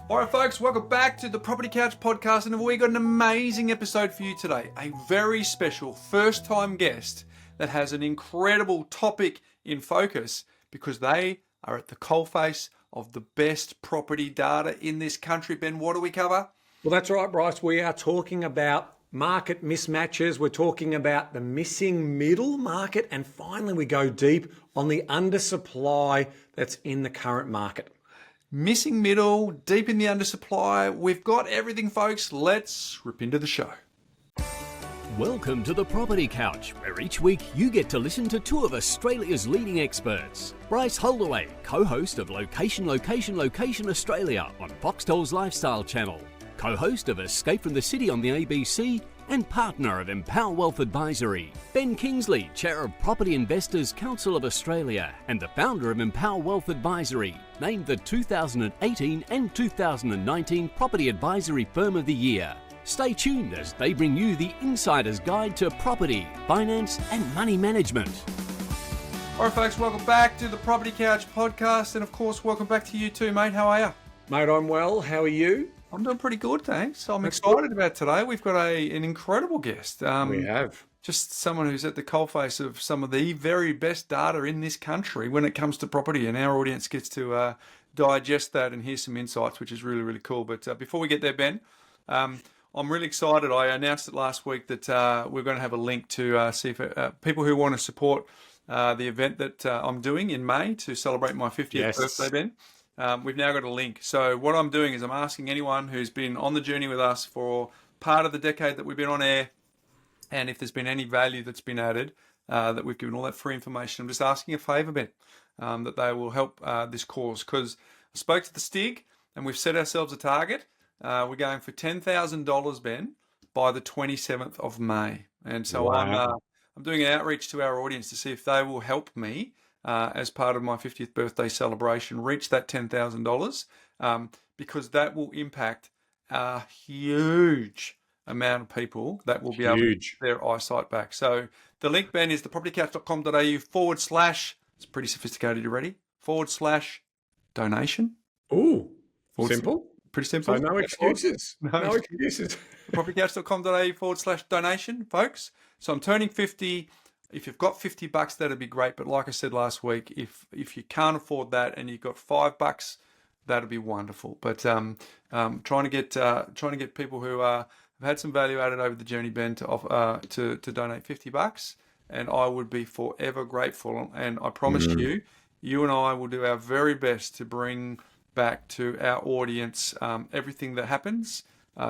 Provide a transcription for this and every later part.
All right, folks, welcome back to the Property Couch podcast, and we got an amazing episode for you today. A very special first-time guest that has an incredible topic in focus because they are at the coalface of the best property data in this country. Ben, what do we cover? Well, that's right, Bryce. We are talking about market mismatches. We're talking about the missing middle market, and finally we go deep on the undersupply that's in the current market. Missing middle, deep in the undersupply. We've got everything, folks. Let's rip into the show. Welcome to the Property Couch, where each week you get to listen to two of Australia's leading experts. Bryce Holdaway, co-host of Location Australia on Foxtel's Lifestyle Channel, co-host of Escape from the City on the ABC, and partner of Empower Wealth Advisory. Ben Kingsley, chair of Property Investors Council of Australia and the founder of Empower Wealth Advisory, named the 2018 and 2019 Property Advisory Firm of the Year. Stay tuned as they bring you the insider's guide to property, finance and money management. All right, folks, welcome back to the Property Couch podcast, and of course, welcome back to you too, mate. How are you? Mate, I'm well. How are you? I'm doing pretty good, thanks. I'm excited about today. We've got an incredible guest. We have. Just someone who's at the coalface of some of the very best data in this country when it comes to property, and our audience gets to digest that and hear some insights, which is really, really cool. But before we get there, Ben, I'm really excited. I announced it last week that we're going to have a link to see if people who want to support the event that I'm doing in May to celebrate my 50th birthday, Ben. We've now got a link. So what I'm doing is I'm asking anyone who's been on the journey with us for part of the decade that we've been on air, and if there's been any value that's been added, that we've given all that free information, I'm just asking a favour, Ben, that they will help this cause. Because I spoke to the Stig, and we've set ourselves a target. We're going for $10,000, Ben, by the 27th of May. And so Wow. I'm doing an outreach to our audience to see if they will help me as part of my 50th birthday celebration, reach that $10,000, because that will impact a huge amount of people that will be able to get their eyesight back. So the link, Ben, is thepropertycouch.com.au / it's pretty sophisticated, you ready? / donation. Ooh, simple. Pretty simple. So no excuses. No excuses. Propertycouch.com.au / donation, folks. So I'm turning 50. If you've got $50, that'd be great. But like I said last week, if you can't afford that and you've got $5, that'd be wonderful. But trying to get people who have had some value added over the journey, Ben, to donate $50, and I would be forever grateful. And I promise you and I will do our very best to bring back to our audience everything that happens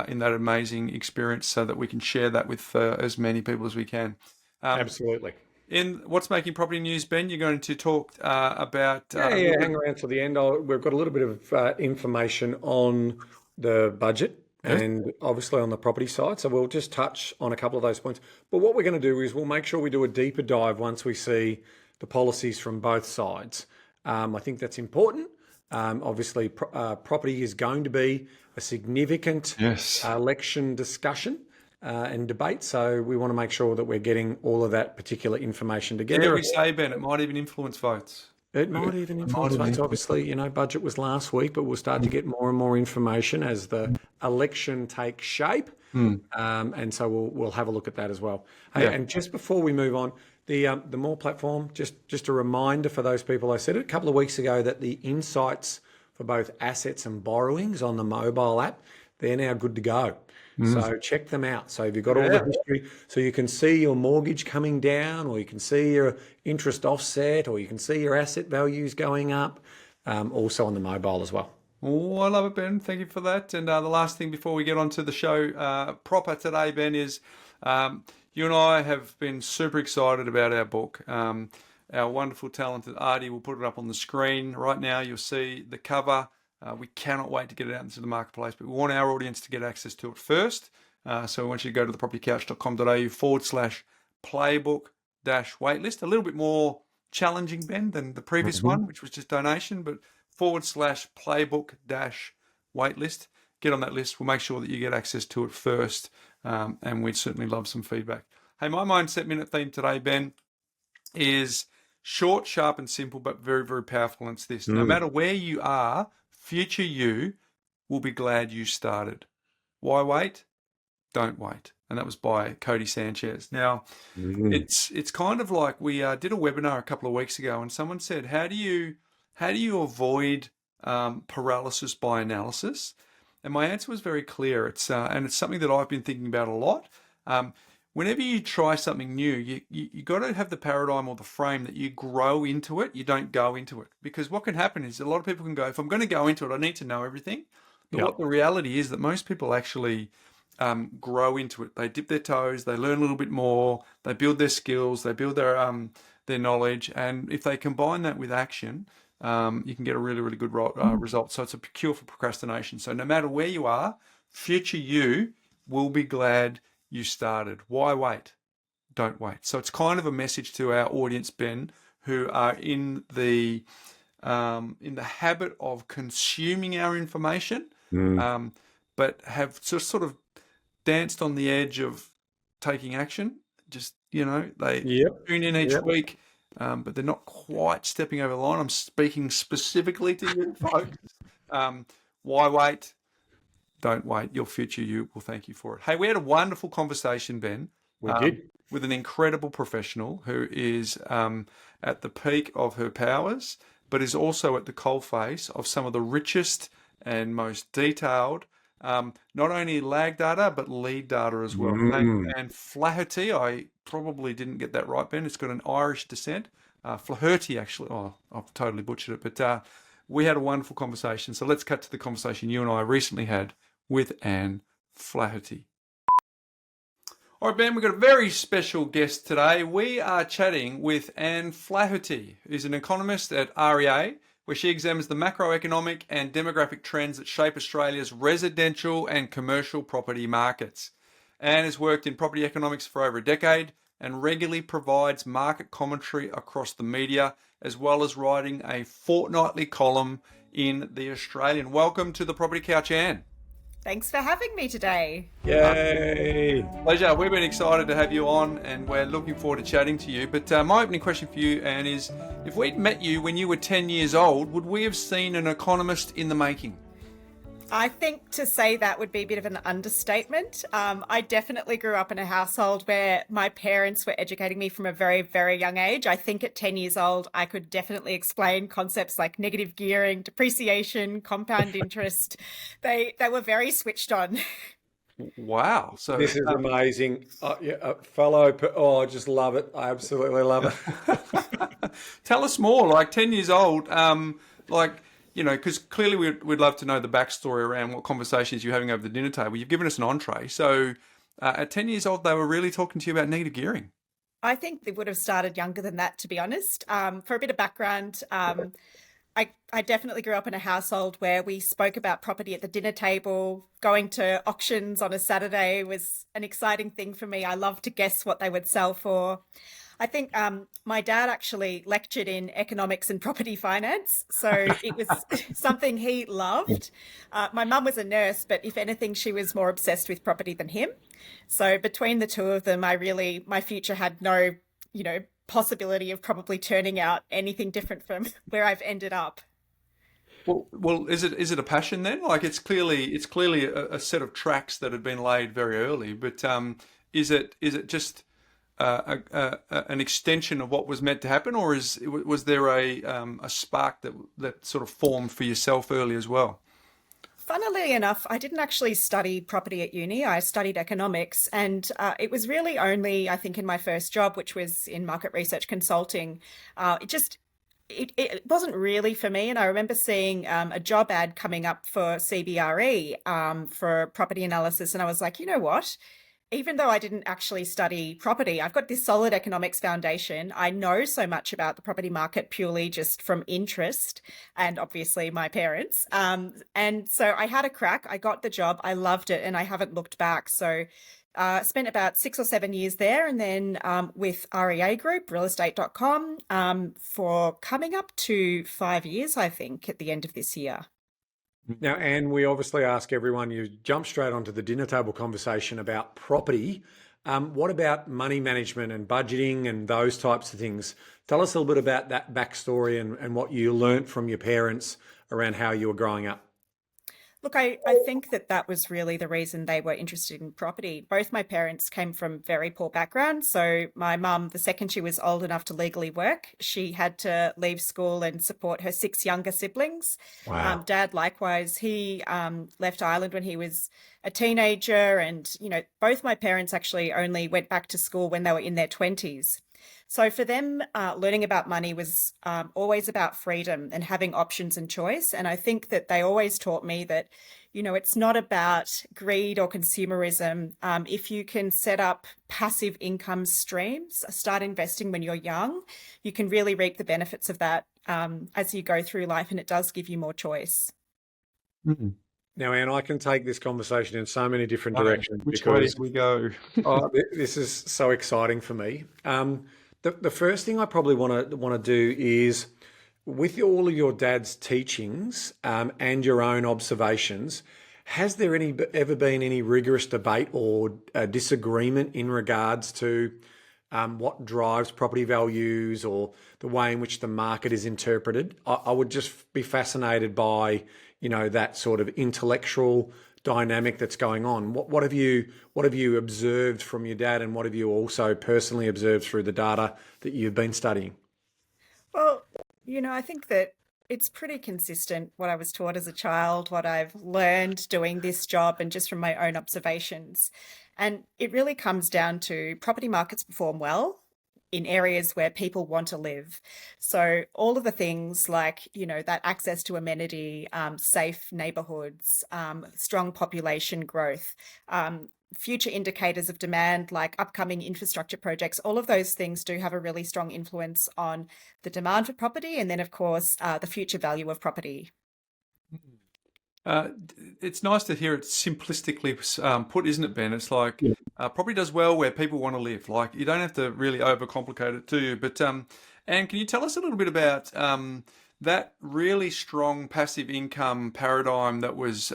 in that amazing experience, so that we can share that with as many people as we can. Absolutely. In What's Making Property News, Ben, you're going to talk about... hang around till the end. We've got a little bit of information on the budget and obviously on the property side. So we'll just touch on a couple of those points. But what we're going to do is we'll make sure we do a deeper dive once we see the policies from both sides. I think that's important. Obviously, property is going to be a significant election discussion and debate. So we want to make sure that we're getting all of that particular information together. Yeah, we say, Ben, it might even influence votes. It might even influence votes. Obviously, budget was last week, but we'll start to get more and more information as the election takes shape. And so we'll have a look at that as well. Hey, and just before we move on, the Moorr platform, just a reminder for those people. I said it a couple of weeks ago that the insights for both assets and borrowings on the mobile app, they're now good to go. So check them out. So if you've got all the history, so you can see your mortgage coming down, or you can see your interest offset, or you can see your asset values going up, also on the mobile as well. Oh, I love it, Ben. Thank you for that. And the last thing before we get on to the show proper today, Ben, is you and I have been super excited about our book. Our wonderful, talented Artie will put it up on the screen right now. You'll see the cover. We cannot wait to get it out into the marketplace, but we want our audience to get access to it first. So we want you to go to thepropertycouch.com.au / playbook-waitlist. A little bit more challenging, Ben, than the previous one, which was just donation, but / playbook-waitlist. Get on that list. We'll make sure that you get access to it first, and we'd certainly love some feedback. Hey, my Mindset Minute theme today, Ben, is short, sharp, and simple, but very, very powerful. And it's this. No matter where you are, future you will be glad you started. Why wait? Don't wait. And that was by Cody Sanchez. Now, it's kind of like we did a webinar a couple of weeks ago, and someone said, how do you avoid paralysis by analysis? And my answer was very clear. It's something that I've been thinking about a lot. Whenever you try something new, you got to have the paradigm or the frame that you grow into it. You don't go into it, because what can happen is a lot of people can go, if I'm going to go into it, I need to know everything. But what the reality is that most people actually grow into it. They dip their toes, they learn a little bit more, they build their skills, they build their knowledge, and if they combine that with action, you can get a really, really good result. So it's a cure for procrastination. So no matter where you are, future you will be glad you started. Why wait? Don't wait. So it's kind of a message to our audience, Ben, who are in the habit of consuming our information, but have just sort of danced on the edge of taking action. Just, they tune in each week, but they're not quite stepping over the line. I'm speaking specifically to you folks. Why wait? Don't wait. Your future you will thank you for it. Hey, we had a wonderful conversation, Ben. We did. With an incredible professional who is at the peak of her powers, but is also at the coalface of some of the richest and most detailed, not only lag data, but lead data as well. Anne Flaherty, I probably didn't get that right, Ben. It's got an Irish descent. Flaherty, actually. Oh, I've totally butchered it. But we had a wonderful conversation. So let's cut to the conversation you and I recently had with Anne Flaherty. All right, Ben, we've got a very special guest today. We are chatting with Anne Flaherty, who's an economist at REA, where she examines the macroeconomic and demographic trends that shape Australia's residential and commercial property markets. Anne has worked in property economics for over a decade and regularly provides market commentary across the media, as well as writing a fortnightly column in The Australian. Welcome to the Property Couch, Anne. Thanks for having me today. Yay! Pleasure. We've been excited to have you on, and we're looking forward to chatting to you. But my opening question for you, Anne, is if we'd met you when you were 10 years old, would we have seen an economist in the making? I think to say that would be a bit of an understatement. I definitely grew up in a household where my parents were educating me from a very, very young age. I think at 10 years old, I could definitely explain concepts like negative gearing, depreciation, compound interest. They were very switched on. Wow. So this is amazing. I just love it. I absolutely love it. Tell us more, like 10 years old, because clearly we'd love to know the backstory around what conversations you're having over the dinner table. You've given us an entree. So at 10 years old, they were really talking to you about negative gearing. I think they would have started younger than that, to be honest. For a bit of background, I definitely grew up in a household where we spoke about property at the dinner table. Going to auctions on a Saturday was an exciting thing for me. I loved to guess what they would sell for. I think my dad actually lectured in economics and property finance, so it was something he loved. My mum was a nurse, but if anything, she was more obsessed with property than him. So between the two of them, my future had no, possibility of probably turning out anything different from where I've ended up. Well, is it a passion then? Like it's clearly a set of tracks that had been laid very early, but is it just an extension of what was meant to happen, or was there a spark that sort of formed for yourself early as well? Funnily enough, I didn't actually study property at uni. I studied economics, and it was really only, I think, in my first job, which was in market research consulting, it wasn't really for me. And I remember seeing a job ad coming up for CBRE for property analysis, and I was like, you know what? Even though I didn't actually study property, I've got this solid economics foundation. I know so much about the property market purely just from interest and obviously my parents. And so I had a crack. I got the job. I loved it and I haven't looked back. So spent about 6 or 7 years there, and then with REA Group, realestate.com, for coming up to 5 years, I think, at the end of this year. Now, Anne, we obviously ask everyone, you jump straight onto the dinner table conversation about property. What about money management and budgeting and those types of things? Tell us a little bit about that backstory and what you learnt from your parents around how you were growing up. Look, I think that was really the reason they were interested in property. Both my parents came from very poor backgrounds. So my mum, the second she was old enough to legally work, she had to leave school and support her six younger siblings. Wow. Dad, likewise, he left Ireland when he was a teenager. And, both my parents actually only went back to school when they were in their 20s. So for them, learning about money was always about freedom and having options and choice. And I think that they always taught me that, it's not about greed or consumerism. If you can set up passive income streams, start investing when you're young, you can really reap the benefits of that as you go through life, and it does give you more choice. Mm. Now, Anne, I can take this conversation in so many different directions. Which way did we go? This is so exciting for me. The first thing I probably want to do is, with all of your dad's teachings and your own observations, has there ever been any rigorous debate or disagreement in regards to what drives property values or the way in which the market is interpreted? I would just be fascinated by, that sort of intellectual dynamic that's going on. What have you observed from your dad, and what have you also personally observed through the data that you've been studying? Well, I think that it's pretty consistent what I was taught as a child, what I've learned doing this job, and just from my own observations. And it really comes down to property markets perform well in areas where people want to live. So all of the things like, that access to amenity, safe neighborhoods, strong population growth, future indicators of demand like upcoming infrastructure projects, all of those things do have a really strong influence on the demand for property, and then, of course, the future value of property. It's nice to hear it simplistically put, isn't it, Ben? It's like property does well where people want to live. Like, you don't have to really overcomplicate it, do you? But Anne, can you tell us a little bit about that really strong passive income paradigm that was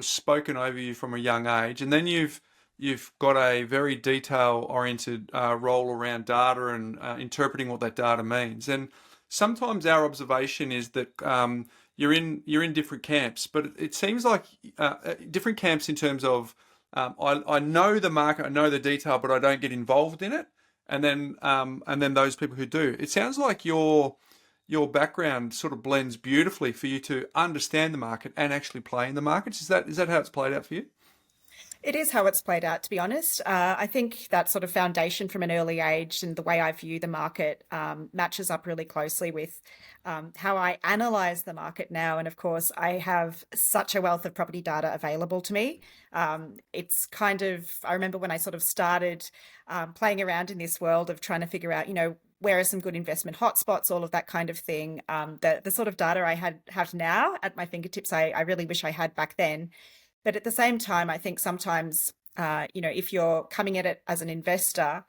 spoken over you from a young age, and then you've got a very detail-oriented role around data and interpreting what that data means. And sometimes our observation is that you're in different camps, but it seems like different camps in terms of I know the market, I know the detail, but I don't get involved in it. And then those people who do. It sounds like your background sort of blends beautifully for you to understand the market and actually play in the markets. Is that how it's played out for you? It is how it's played out, to be honest. I think that sort of foundation from an early age and the way I view the market matches up really closely with how I analyze the market now. And of course, I have such a wealth of property data available to me. It's kind of, I remember when I sort of started playing around in this world of trying to figure out, where are some good investment hotspots, all of that kind of thing. The sort of data I have now at my fingertips, I really wish I had back then. But at the same time, I think sometimes, if you're coming at it as an investor,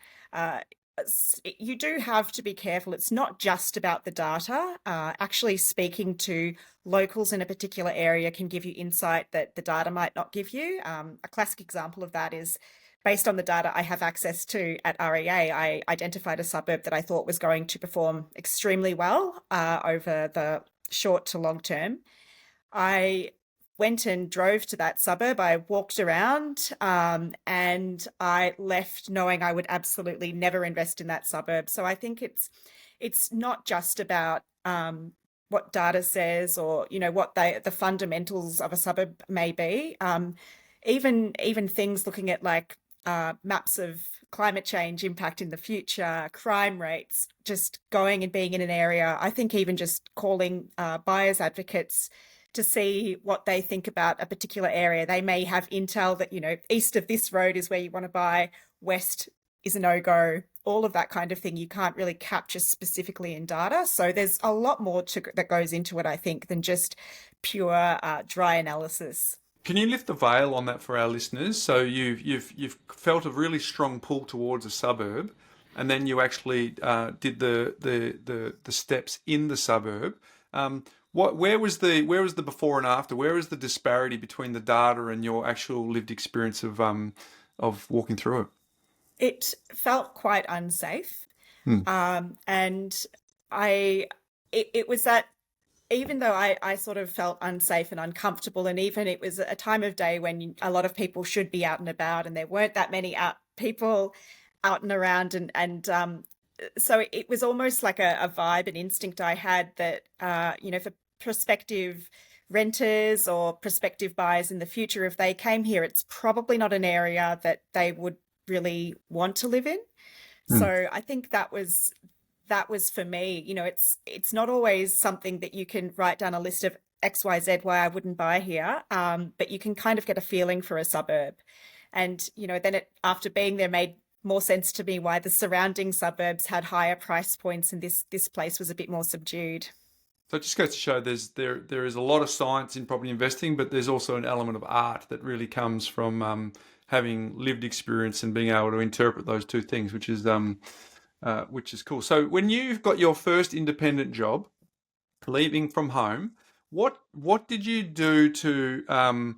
you do have to be careful. It's not just about the data. Actually speaking to locals in a particular area can give you insight that the data might not give you. A classic example of that is based on the data I have access to at REA, I identified a suburb that I thought was going to perform extremely well over the short to long term. I went and drove to that suburb. I walked around and I left knowing I would absolutely never invest in that suburb. So I think it's not just about what data says or what the fundamentals of a suburb may be. Even things looking at like maps of climate change impact in the future, crime rates, just going and being in an area. I think even just calling buyers advocates to see what they think about a particular area. They may have intel that, east of this road is where you want to buy, west is a no-go, all of that kind of thing you can't really capture specifically in data. So there's a lot more that goes into it, I think, than just pure dry analysis. Can you lift the veil on that for our listeners? So you've felt a really strong pull towards a suburb, and then you actually did the steps in the suburb. Where was the before and after? Where was the disparity between the data and your actual lived experience of walking through it? It felt quite unsafe, and it was that even though I sort of felt unsafe and uncomfortable, and even it was a time of day when a lot of people should be out and about, and there weren't that many people out and around, and so it was almost like a vibe and instinct I had that, for prospective renters or prospective buyers in the future, if they came here, it's probably not an area that they would really want to live in. So I think that was for me. It's not always something that you can write down a list of XYZ why I wouldn't buy here, but you can kind of get a feeling for a suburb. And, then after being there made more sense to me why the surrounding suburbs had higher price points and this place was a bit more subdued. So it just goes to show there is a lot of science in property investing, but there's also an element of art that really comes from having lived experience and being able to interpret those two things, which is cool. So when you've got your first independent job, leaving from home, what did you do to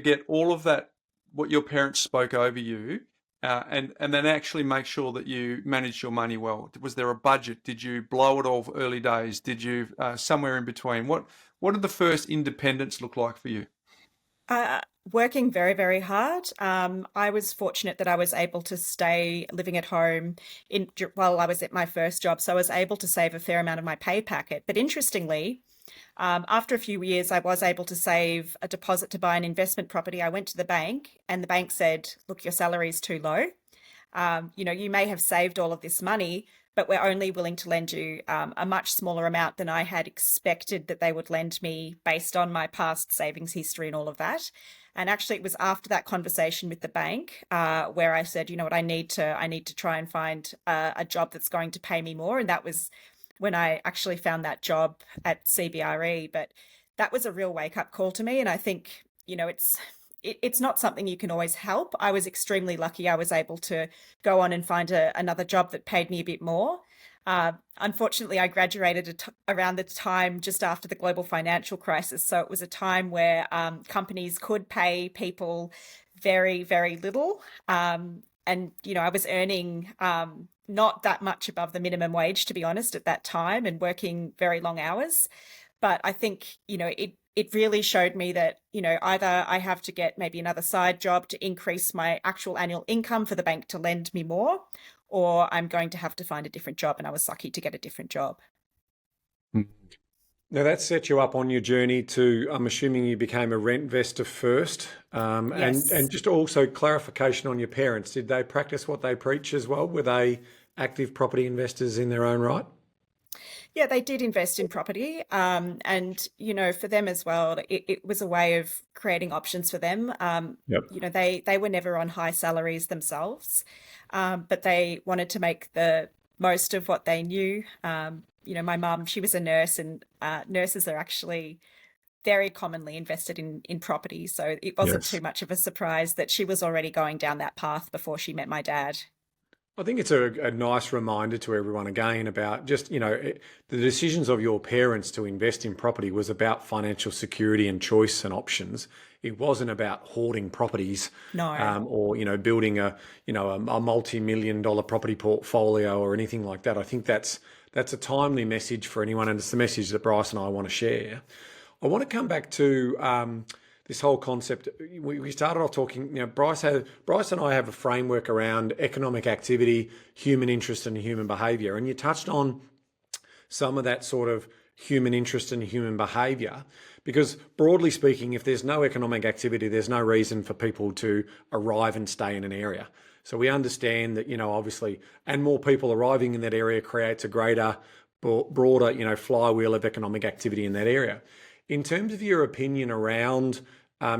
get all of that, what your parents spoke over you, and then actually make sure that you managed your money well? Was there a budget? Did you blow it all early days? Did you somewhere in between? What did the first independence look like for you? Working very, very hard. I was fortunate that I was able to stay living at home while I was at my first job, so I was able to save a fair amount of my pay packet. But interestingly, after a few years, I was able to save a deposit to buy an investment property. I went to the bank and the bank said, look, your salary is too low. You may have saved all of this money, but we're only willing to lend you a much smaller amount than I had expected that they would lend me based on my past savings history and all of that. And actually, it was after that conversation with the bank where I said, you know what, I need to try and find a job that's going to pay me more. And that was when I actually found that job at CBRE. But that was a real wake-up call to me. And I think, it's not something you can always help. I was extremely lucky I was able to go on and find another job that paid me a bit more. Unfortunately, I graduated around the time just after the global financial crisis. So it was a time where companies could pay people very, very little. And, I was earning not that much above the minimum wage, to be honest, at that time, and working very long hours. But I think, it really showed me that, either I have to get maybe another side job to increase my actual annual income for the bank to lend me more, or I'm going to have to find a different job. And I was lucky to get a different job. Now that set you up on your journey to, I'm assuming you became a rent investor first. Yes. And just also clarification on your parents. Did they practice what they preach as well? Were they active property investors in their own right? Yeah, they did invest in property. And, for them as well, it was a way of creating options for them. Yep. They were never on high salaries themselves, but they wanted to make the most of what they knew. My mum, she was a nurse, and nurses are actually very commonly invested in property. So it wasn't too much of a surprise that she was already going down that path before she met my dad. I think it's a nice reminder to everyone again about just, the decisions of your parents to invest in property was about financial security and choice and options. It wasn't about hoarding properties, No. or, building a multi-million-dollar property portfolio or anything like that. I think that's a timely message for anyone, and it's the message that Bryce and I want to share. I want to come back to this whole concept. We started off talking, Bryce and I have a framework around economic activity, human interest and human behaviour. And you touched on some of that sort of human interest and human behaviour, because broadly speaking, if there's no economic activity, there's no reason for people to arrive and stay in an area. So we understand that, obviously, and more people arriving in that area creates a greater, broader, flywheel of economic activity in that area. In terms of your opinion around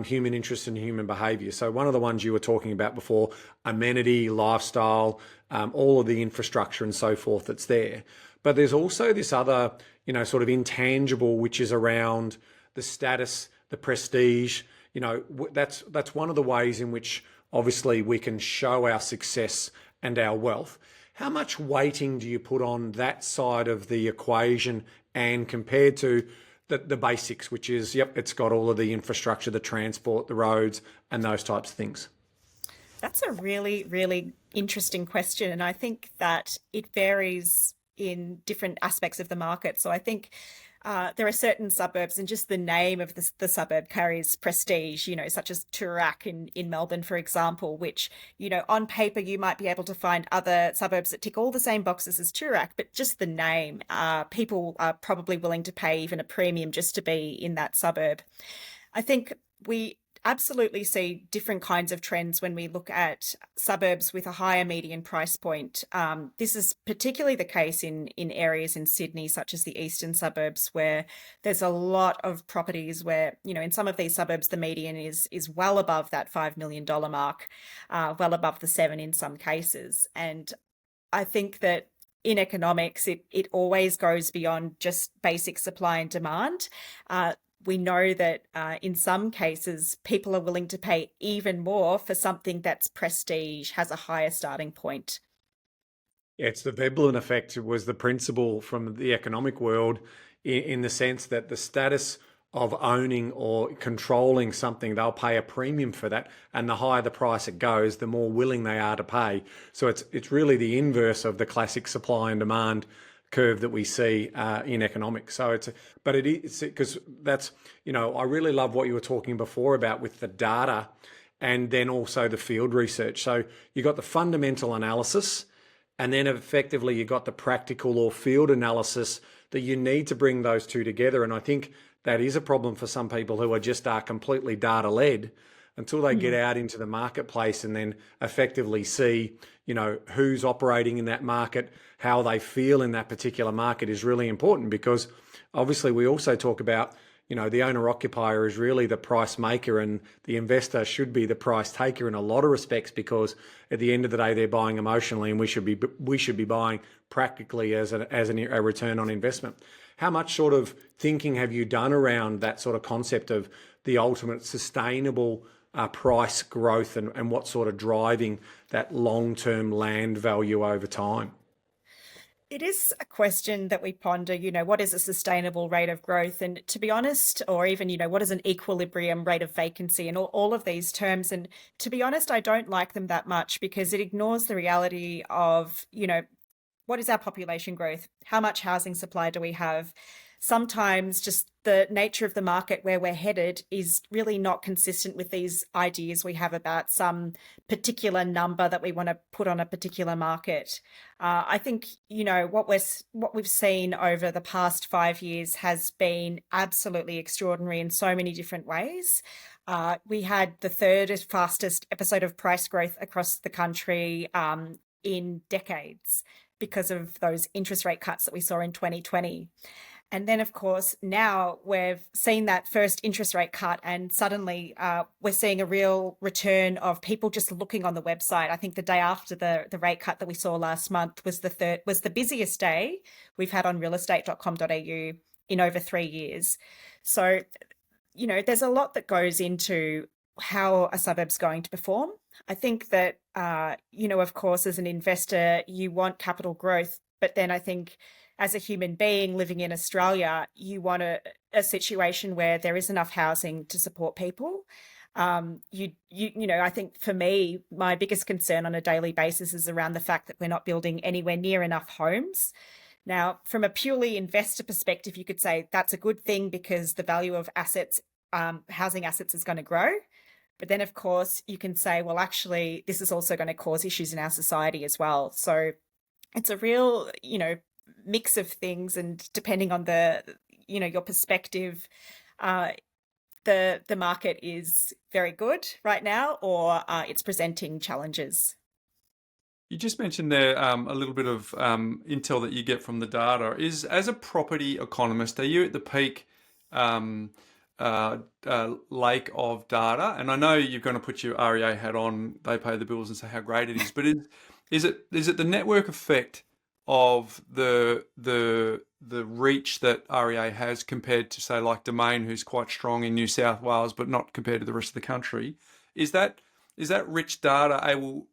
human interest and human behaviour, so one of the ones you were talking about before, amenity, lifestyle, all of the infrastructure and so forth that's there. But there's also this other, sort of intangible, which is around the status, the prestige. That's one of the ways in which obviously we can show our success and our wealth. How much weighting do you put on that side of the equation, and compared to the basics, which is, it's got all of the infrastructure, the transport, the roads, and those types of things? That's a really, really interesting question. And I think that it varies in different aspects of the market. So I think there are certain suburbs, and just the name of the suburb carries prestige, such as Toorak in Melbourne, for example, which, on paper you might be able to find other suburbs that tick all the same boxes as Toorak, but just the name, people are probably willing to pay even a premium just to be in that suburb. I think we absolutely see different kinds of trends when we look at suburbs with a higher median price point. This is particularly the case in areas in Sydney, such as the eastern suburbs, where there's a lot of properties where, in some of these suburbs, the median is well above that $5 million mark, well above the 7 in some cases. And I think that in economics, it always goes beyond just basic supply and demand. We know that in some cases, people are willing to pay even more for something that's prestige, has a higher starting point. Yeah, it's the Veblen effect. It was the principle from the economic world in the sense that the status of owning or controlling something, they'll pay a premium for that. And the higher the price it goes, the more willing they are to pay. So it's really the inverse of the classic supply and demand curve that we see in economics. So it's because that's, I really love what you were talking before about with the data and then also the field research. So you got the fundamental analysis, and then effectively you got the practical or field analysis that you need to bring those two together. And I think that is a problem for some people who are completely data led until they get out into the marketplace and then effectively see, who's operating in that market, how they feel in that particular market is really important, because obviously we also talk about, the owner occupier is really the price maker and the investor should be the price taker in a lot of respects, because at the end of the day, they're buying emotionally and we should be buying practically as a return on investment. How much sort of thinking have you done around that sort of concept of the ultimate sustainable price growth and what's sort of driving that long-term land value over time? It is a question that we ponder, what is a sustainable rate of growth? And to be honest, or even, what is an equilibrium rate of vacancy, and all of these terms. And to be honest, I don't like them that much because it ignores the reality of, what is our population growth? How much housing supply do we have? Sometimes just the nature of the market where we're headed is really not consistent with these ideas we have about some particular number that we want to put on a particular market. I think, what we've seen over the past 5 years has been absolutely extraordinary in so many different ways. We had the third fastest episode of price growth across the country in decades because of those interest rate cuts that we saw in 2020. And then, of course, now we've seen that first interest rate cut, and suddenly we're seeing a real return of people just looking on the website. I think the day after the rate cut that we saw last month was the busiest day we've had on realestate.com.au in over 3 years. So, there's a lot that goes into how a suburb's going to perform. I think that, of course, as an investor, you want capital growth, but then I think as a human being living in Australia, you want a situation where there is enough housing to support people. I think for me, my biggest concern on a daily basis is around the fact that we're not building anywhere near enough homes. Now, from a purely investor perspective, you could say that's a good thing because the value of assets, housing assets, is going to grow. But then, of course, you can say, well, actually, this is also going to cause issues in our society as well. So it's a real, mix of things, and depending on your perspective, the market is very good right now, or it's presenting challenges. You just mentioned there a little bit of intel that you get from the data. As a property economist, are you at the peak lake of data? And I know you're going to put your REA hat on, they pay the bills, and say how great it is. But is it the network effect of the reach that REA has compared to, say, like Domain, who's quite strong in New South Wales, but not compared to the rest of the country? Is that rich data able,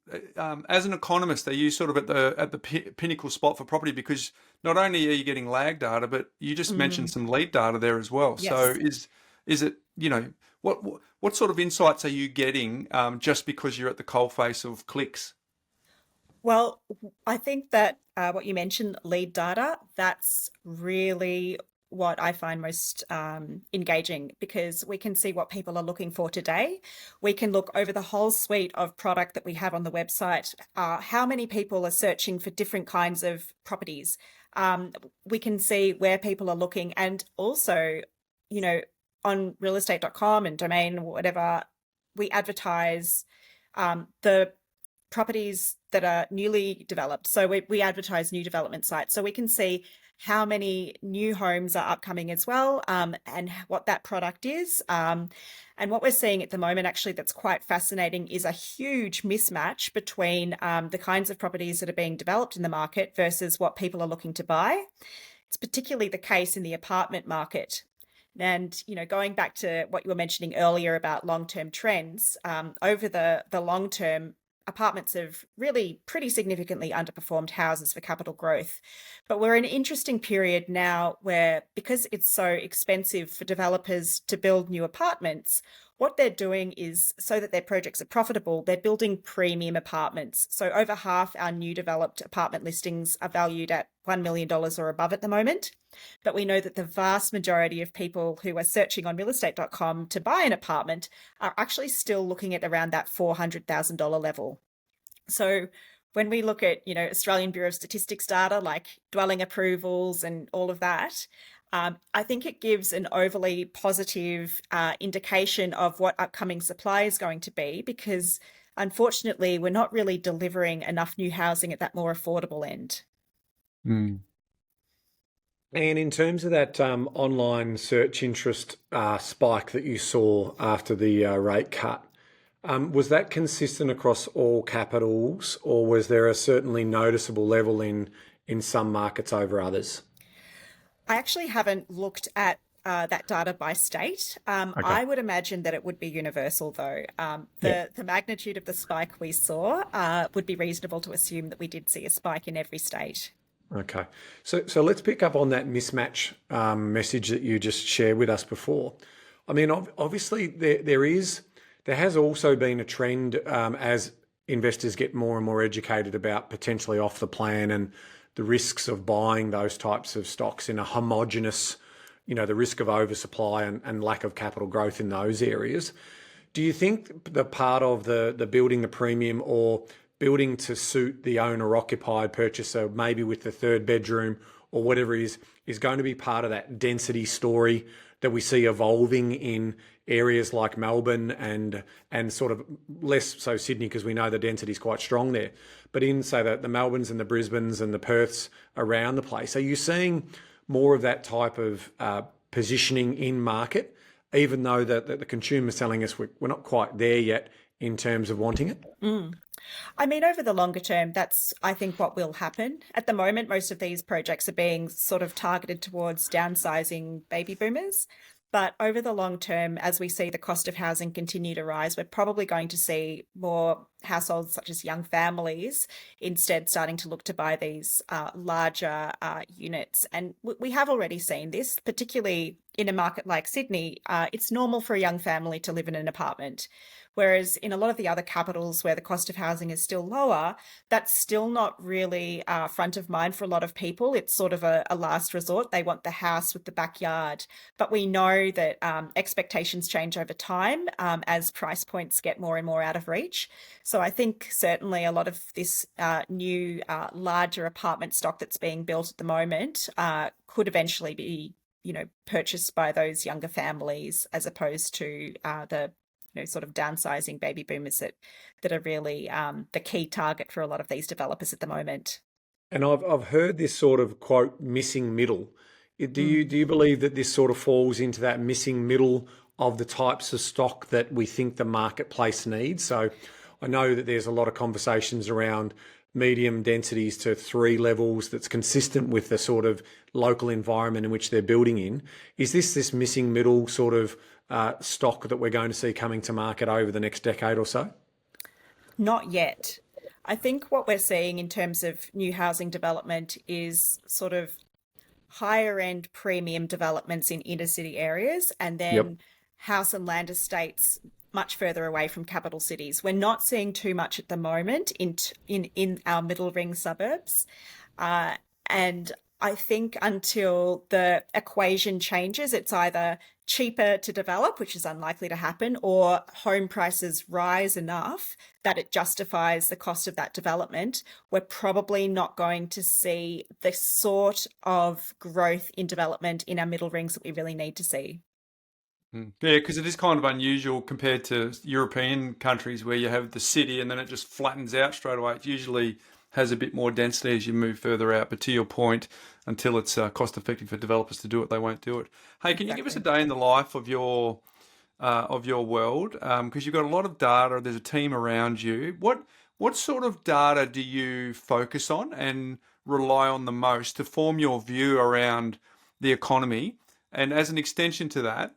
as an economist, are you sort of at the pinnacle spot for property? Because not only are you getting lag data, but you just mentioned some lead data there as well. Yes. So is it, what sort of insights are you getting just because you're at the coalface of clicks? Well, I think that what you mentioned, lead data, that's really what I find most engaging, because we can see what people are looking for today. We can look over the whole suite of product that we have on the website, how many people are searching for different kinds of properties. We can see where people are looking, and also, on realestate.com and Domain or whatever, we advertise the properties that are newly developed. So we advertise new development sites. So we can see how many new homes are upcoming as well, and what that product is. And what we're seeing at the moment, actually, that's quite fascinating, is a huge mismatch between the kinds of properties that are being developed in the market versus what people are looking to buy. It's particularly the case in the apartment market. And, going back to what you were mentioning earlier about long-term trends, over the long term, apartments have really pretty significantly underperformed houses for capital growth. But we're in an interesting period now where, because it's so expensive for developers to build new apartments, what they're doing is, so that their projects are profitable, they're building premium apartments. So over half our new developed apartment listings are valued at $1 million or above at the moment. But we know that the vast majority of people who are searching on realestate.com to buy an apartment are actually still looking at around that $400,000 level. So when we look at, Australian Bureau of Statistics data like dwelling approvals and all of that, I think it gives an overly positive indication of what upcoming supply is going to be, because unfortunately, we're not really delivering enough new housing at that more affordable end. And in terms of that online search interest spike that you saw after the rate cut, was that consistent across all capitals, or was there a certainly noticeable level in some markets over others? I actually haven't looked at that data by state. Okay. I would imagine that it would be universal, though. The magnitude of the spike we saw would be reasonable to assume that we did see a spike in every state. Okay. So let's pick up on that mismatch message that you just shared with us before. I mean, obviously there has also been a trend as investors get more and more educated about potentially off the plan and the risks of buying those types of stocks in a homogenous, the risk of oversupply and lack of capital growth in those areas. Do you think the part of the building the premium or building to suit the owner-occupied purchaser, maybe with the third bedroom or whatever is going to be part of that density story that we see evolving in areas like Melbourne and sort of less so Sydney, because we know the density is quite strong there, but in, say, the Melbournes and the Brisbanes and the Perths around the place? Are you seeing more of that type of positioning in market, even though the consumer's telling us we're not quite there yet in terms of wanting it? I mean, over the longer term, that's, I think, what will happen. At the moment, most of these projects are being sort of targeted towards downsizing baby boomers. But over the long term, as we see the cost of housing continue to rise, we're probably going to see more households such as young families instead starting to look to buy these larger units. And we have already seen this, particularly in a market like Sydney. It's normal for a young family to live in an apartment. Whereas in a lot of the other capitals where the cost of housing is still lower, that's still not really front of mind for a lot of people. It's sort of a last resort. They want the house with the backyard. But we know that expectations change over time as price points get more and more out of reach. So I think certainly a lot of this new larger apartment stock that's being built at the moment could eventually be, purchased by those younger families, as opposed to the sort of downsizing baby boomers that are really the key target for a lot of these developers at the moment. And I've heard this sort of quote missing middle. Do you believe that this sort of falls into that missing middle of the types of stock that we think the marketplace needs? So I know that there's a lot of conversations around medium densities to 3 levels that's consistent with the sort of local environment in which they're building in. Is this missing middle sort of stock that we're going to see coming to market over the next decade or so? Not yet. I think what we're seeing in terms of new housing development is sort of higher end premium developments in inner city areas, and then house and land estates much further away from capital cities. We're not seeing too much at the moment in our middle ring suburbs. And I think until the equation changes, it's either cheaper to develop, which is unlikely to happen, or home prices rise enough that it justifies the cost of that development. We're probably not going to see the sort of growth in development in our middle rings that we really need to see. Yeah, because it is kind of unusual compared to European countries where you have the city and then it just flattens out straight away. It usually has a bit more density as you move further out. But to your point, until it's cost effective for developers to do it, they won't do it. Hey, can you give us a day in the life of your world? Because you've got a lot of data. There's a team around you. What sort of data do you focus on and rely on the most to form your view around the economy? And as an extension to that,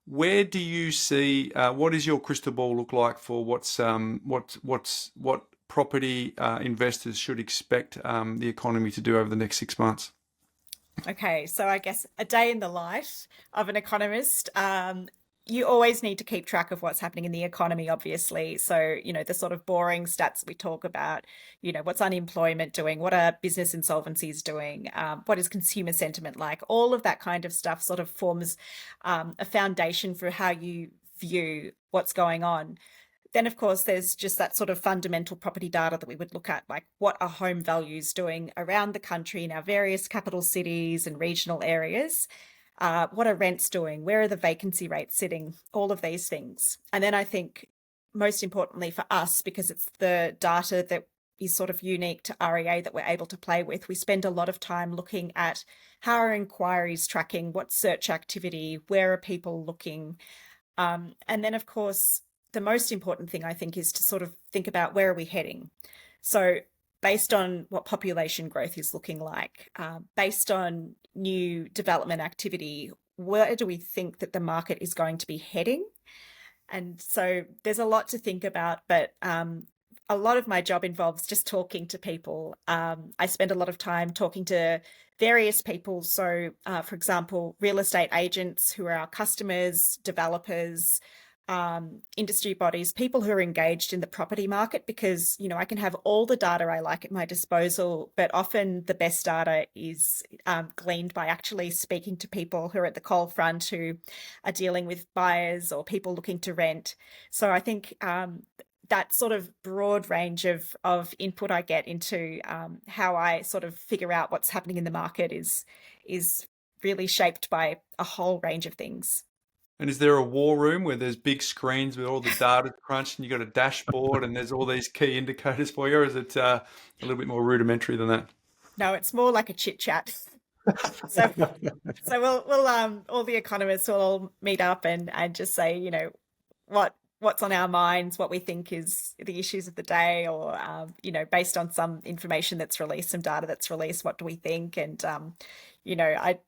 where do you see what does your crystal ball look like for what property investors should expect the economy to do over the next 6 months? Okay, so I guess a day in the life of an economist. You always need to keep track of what's happening in the economy, obviously. So, the sort of boring stats we talk about, what's unemployment doing? What are business insolvencies doing? What is consumer sentiment like? All of that kind of stuff sort of forms a foundation for how you view what's going on. Then, of course, there's just that sort of fundamental property data that we would look at, like what are home values doing around the country in our various capital cities and regional areas? What are rents doing? Where are the vacancy rates sitting? All of these things. And then I think most importantly for us, because it's the data that is sort of unique to REA that we're able to play with, we spend a lot of time looking at how are inquiries tracking, what search activity, where are people looking? And then, of course, the most important thing I think is to sort of think about where are we heading? So based on what population growth is looking like, based on new development activity, where do we think that the market is going to be heading? And so there's a lot to think about, but a lot of my job involves just talking to people. I spend a lot of time talking to various people. So, for example, real estate agents who are our customers, developers, industry bodies, people who are engaged in the property market, because, I can have all the data I like at my disposal, but often the best data is gleaned by actually speaking to people who are at the coal front, who are dealing with buyers or people looking to rent. So I think that sort of broad range of input I get into how I sort of figure out what's happening in the market is really shaped by a whole range of things. And is there a war room where there's big screens with all the data crunched and you've got a dashboard and there's all these key indicators for you, or is it a little bit more rudimentary than that? No, it's more like a chit chat. So we'll all the economists will all meet up and just say, what's on our minds, what we think is the issues of the day, or based on some information that's released, some data that's released, what do we think? And I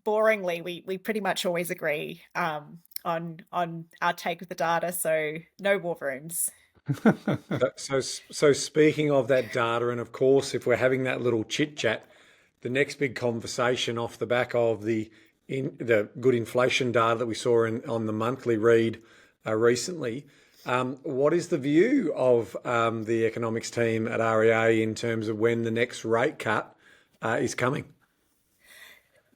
boringly, we pretty much always agree on our take of the data. So no war rooms. So speaking of that data, and of course, if we're having that little chit chat, the next big conversation off the back of the good inflation data that we saw on the monthly read recently, what is the view of the economics team at REA in terms of when the next rate cut is coming?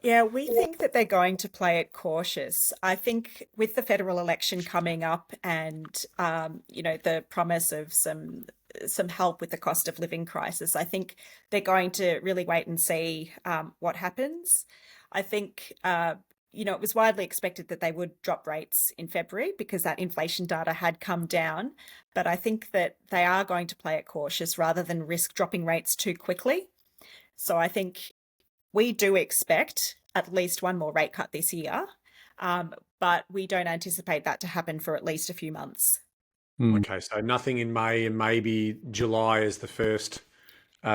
Yeah, we think that they're going to play it cautious. I think with the federal election coming up and, the promise of some help with the cost of living crisis, I think they're going to really wait and see what happens. I think, it was widely expected that they would drop rates in February because that inflation data had come down. But I think that they are going to play it cautious rather than risk dropping rates too quickly. So I think we do expect at least one more rate cut this year, but we don't anticipate that to happen for at least a few months. Okay, so nothing in May, and maybe July is the first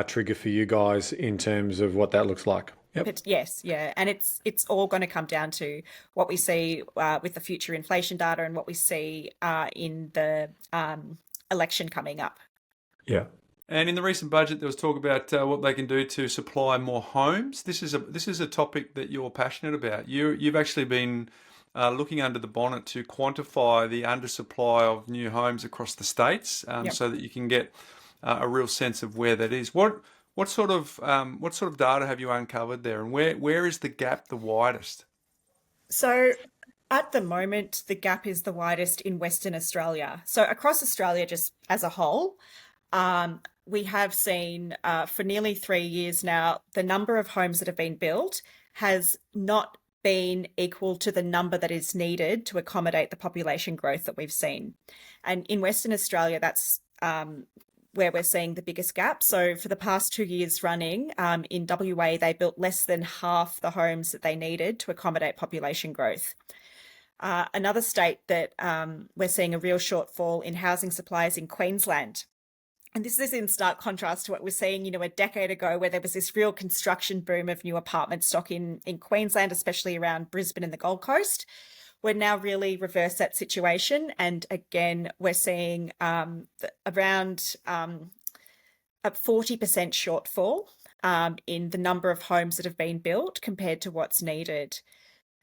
trigger for you guys in terms of what that looks like. Yep. But yes, yeah, and it's all going to come down to what we see with the future inflation data and what we see in the election coming up. Yeah. And in the recent budget, there was talk about what they can do to supply more homes. This is a topic that you're passionate about. You've actually been looking under the bonnet to quantify the undersupply of new homes across the states, so that you can get a real sense of where that is. What What sort of data have you uncovered there, and where is the gap the widest? So at the moment, the gap is the widest in Western Australia. So across Australia, just as a whole, we have seen for nearly 3 years now, the number of homes that have been built has not been equal to the number that is needed to accommodate the population growth that we've seen. And in Western Australia, that's where we're seeing the biggest gap. So for the past 2 years running, in WA, they built less than half the homes that they needed to accommodate population growth. Another state that we're seeing a real shortfall in housing supply is in Queensland. And this is in stark contrast to what we're seeing, a decade ago, where there was this real construction boom of new apartment stock in Queensland, especially around Brisbane and the Gold Coast. We're now really reversed that situation. And again, we're seeing around a 40% shortfall in the number of homes that have been built compared to what's needed.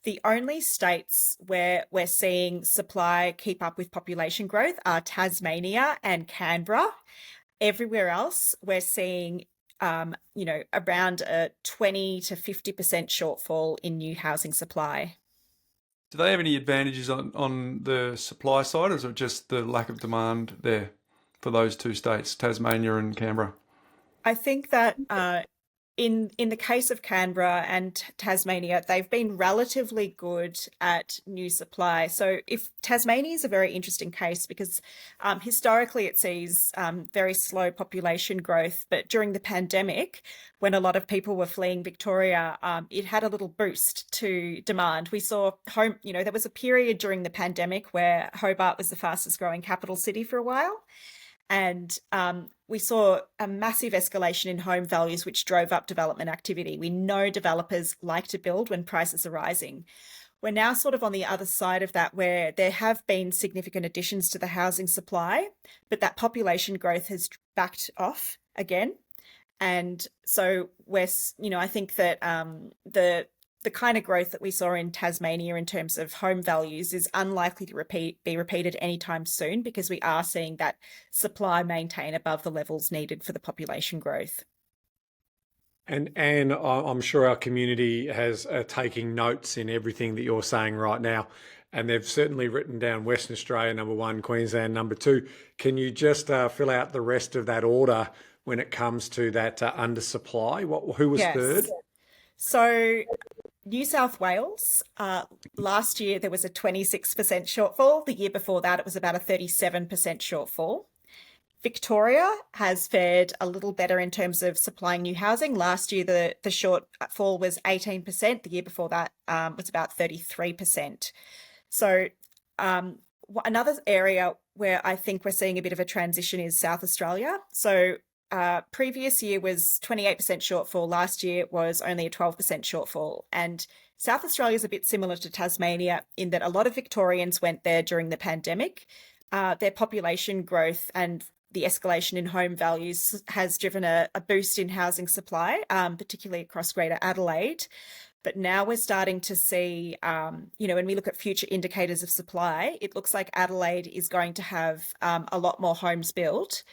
The only states where we're seeing supply keep up with population growth are Tasmania and Canberra. Everywhere else, we're seeing, around a 20 to 50% shortfall in new housing supply. Do they have any advantages on the supply side, or is it just the lack of demand there for those two states, Tasmania and Canberra? I think that in the case of Canberra and Tasmania, they've been relatively good at new supply. So if Tasmania is a very interesting case because historically it sees very slow population growth, but during the pandemic, when a lot of people were fleeing Victoria, it had a little boost to demand. We saw there was a period during the pandemic where Hobart was the fastest growing capital city for a while. And we saw a massive escalation in home values, which drove up development activity. We know developers like to build when prices are rising. We're now sort of on the other side of that, where there have been significant additions to the housing supply, but that population growth has backed off again. And so I think that the kind of growth that we saw in Tasmania in terms of home values is unlikely to be repeated anytime soon, because we are seeing that supply maintain above the levels needed for the population growth. And I'm sure our community has taking notes in everything that you're saying right now. And they've certainly written down Western Australia, number 1, Queensland, number 2. Can you just fill out the rest of that order when it comes to that undersupply? Who was third? So New South Wales, last year there was a 26% shortfall. The year before that, it was about a 37% shortfall. Victoria has fared a little better in terms of supplying new housing. Last year, the shortfall was 18%. The year before that was about 33%. So another area where I think we're seeing a bit of a transition is South Australia. So previous year was 28% shortfall. Last year was only a 12% shortfall. And South Australia is a bit similar to Tasmania in that a lot of Victorians went there during the pandemic. Their population growth and the escalation in home values has driven a boost in housing supply, particularly across Greater Adelaide. But now we're starting to see, when we look at future indicators of supply, it looks like Adelaide is going to have a lot more homes built.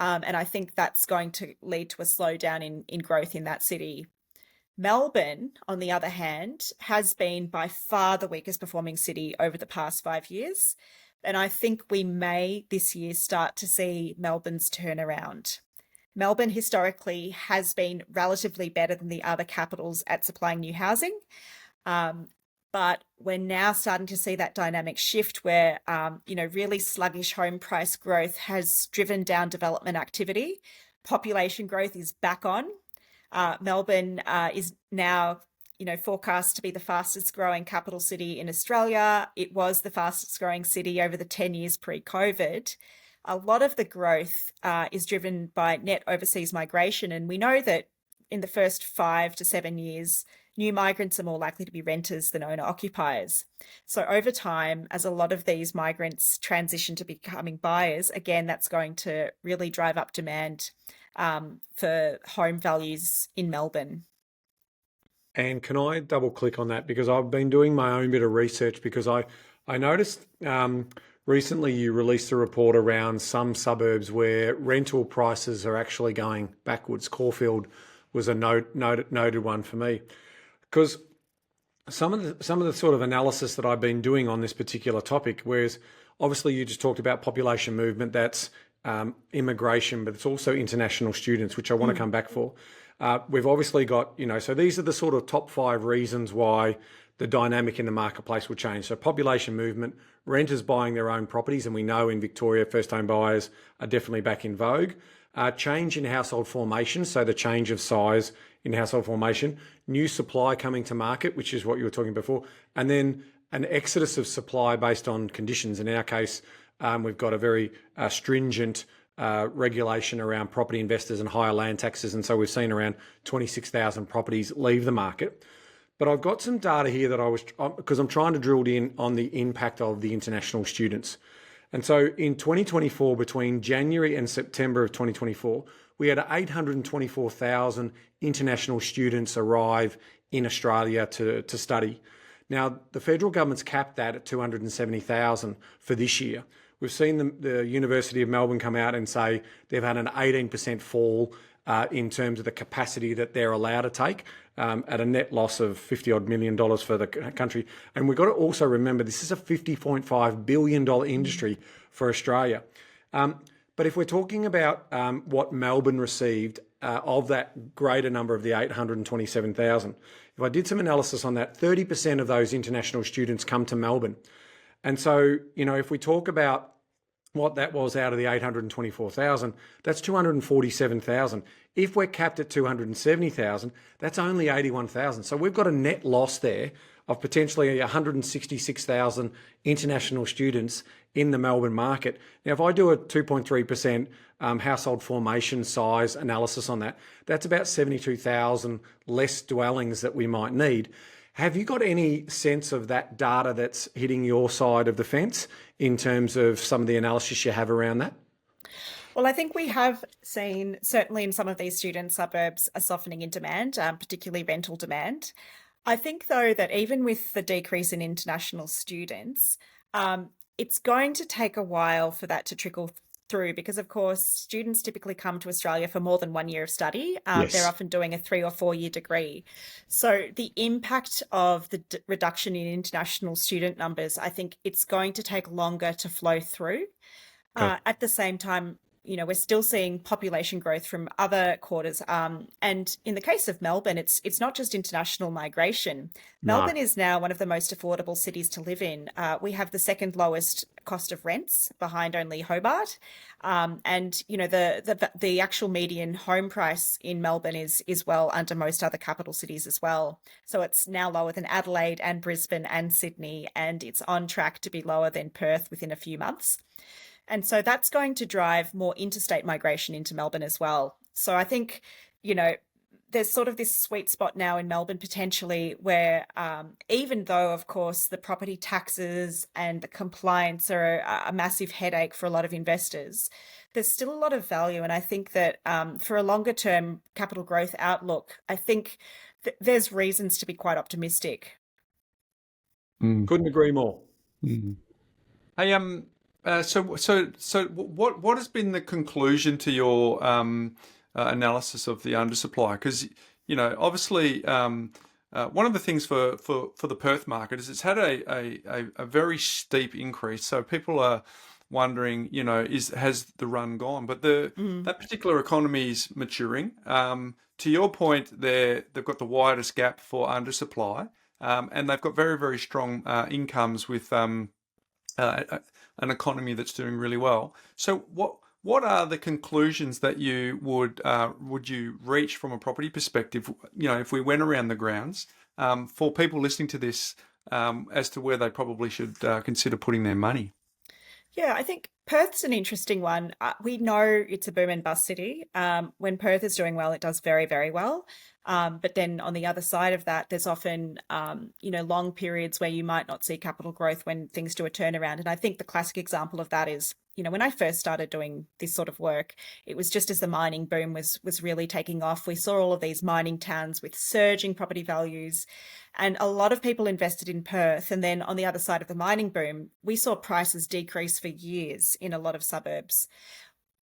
And I think that's going to lead to a slowdown in growth in that city. Melbourne, on the other hand, has been by far the weakest performing city over the past 5 years. And I think we may this year start to see Melbourne's turnaround. Melbourne historically has been relatively better than the other capitals at supplying new housing. But we're now starting to see that dynamic shift where, really sluggish home price growth has driven down development activity. Population growth is back on. Melbourne is now, forecast to be the fastest growing capital city in Australia. It was the fastest growing city over the 10 years pre-COVID. A lot of the growth is driven by net overseas migration. And we know that in the first 5 to 7 years, new migrants are more likely to be renters than owner-occupiers. So over time, as a lot of these migrants transition to becoming buyers, again, that's going to really drive up demand for home values in Melbourne. And can I double click on that? Because I've been doing my own bit of research, because I noticed recently you released a report around some suburbs where rental prices are actually going backwards. Caulfield was a noted one for me, because some of the sort of analysis that I've been doing on this particular topic, whereas obviously you just talked about population movement, that's immigration, but it's also international students, which I want to come back for. We've obviously got, so these are the sort of top 5 reasons why the dynamic in the marketplace will change. So population movement, renters buying their own properties, and we know in Victoria, first home buyers are definitely back in vogue. Change in household formation, so the change of size in household formation, new supply coming to market, which is what you were talking before, and then an exodus of supply based on conditions. In our case, we've got a very stringent regulation around property investors and higher land taxes, and so we've seen around 26,000 properties leave the market. But I've got some data here that because I'm trying to drill in on the impact of the international students. And so in 2024, between January and September of 2024, we had 824,000 international students arrive in Australia to study. Now, the federal government's capped that at 270,000 for this year. We've seen the University of Melbourne come out and say they've had an 18% fall in terms of the capacity that they're allowed to take, at a net loss of $50 million for the country. And we've got to also remember, this is a $50.5 billion industry for Australia. But if we're talking about what Melbourne received of that greater number of the 827,000, if I did some analysis on that, 30% of those international students come to Melbourne. And so, if we talk about what that was out of the 824,000, that's 247,000. If we're capped at 270,000, that's only 81,000. So we've got a net loss there of potentially 166,000 international students in the Melbourne market. Now, if I do a 2.3% household formation size analysis on that, that's about 72,000 less dwellings that we might need. Have you got any sense of that data that's hitting your side of the fence in terms of some of the analysis you have around that? Well, I think we have seen, certainly in some of these student suburbs, a softening in demand, particularly rental demand. I think, though, that even with the decrease in international students, it's going to take a while for that to trickle through, because of course students typically come to Australia for more than 1 year of study. Yes. They're often doing a 3 or 4 year degree. So the impact of the reduction in international student numbers, I think it's going to take longer to flow through. Okay. At the same time, we're still seeing population growth from other quarters. And in the case of Melbourne, it's not just international migration. No. Melbourne is now one of the most affordable cities to live in. We have the second lowest cost of rents, behind only Hobart. And the actual median home price in Melbourne is well under most other capital cities as well. So it's now lower than Adelaide and Brisbane and Sydney, and it's on track to be lower than Perth within a few months. And so that's going to drive more interstate migration into Melbourne as well. So I think, there's sort of this sweet spot now in Melbourne potentially where even though, of course, the property taxes and the compliance are a massive headache for a lot of investors, there's still a lot of value. And I think that for a longer term capital growth outlook, I think there's reasons to be quite optimistic. Couldn't agree more. Hey, so what has been the conclusion to your analysis of the undersupply? Because obviously one of the things for the Perth market is it's had a very steep increase. So people are wondering, has the run gone? But that particular economy is maturing. To your point, they've got the widest gap for undersupply, and they've got very, very strong incomes with an economy that's doing really well. So what are the conclusions that you would you reach from a property perspective, if we went around the grounds, for people listening to this, as to where they probably should consider putting their money? Yeah, I think Perth's an interesting one. We know it's a boom and bust city. When Perth is doing well, it does very, very well. But then on the other side of that, there's often, long periods where you might not see capital growth when things do a turnaround. And I think the classic example of that is when I first started doing this sort of work, it was just as the mining boom was really taking off. We saw all of these mining towns with surging property values, and a lot of people invested in Perth. And then on the other side of the mining boom, we saw prices decrease for years in a lot of suburbs.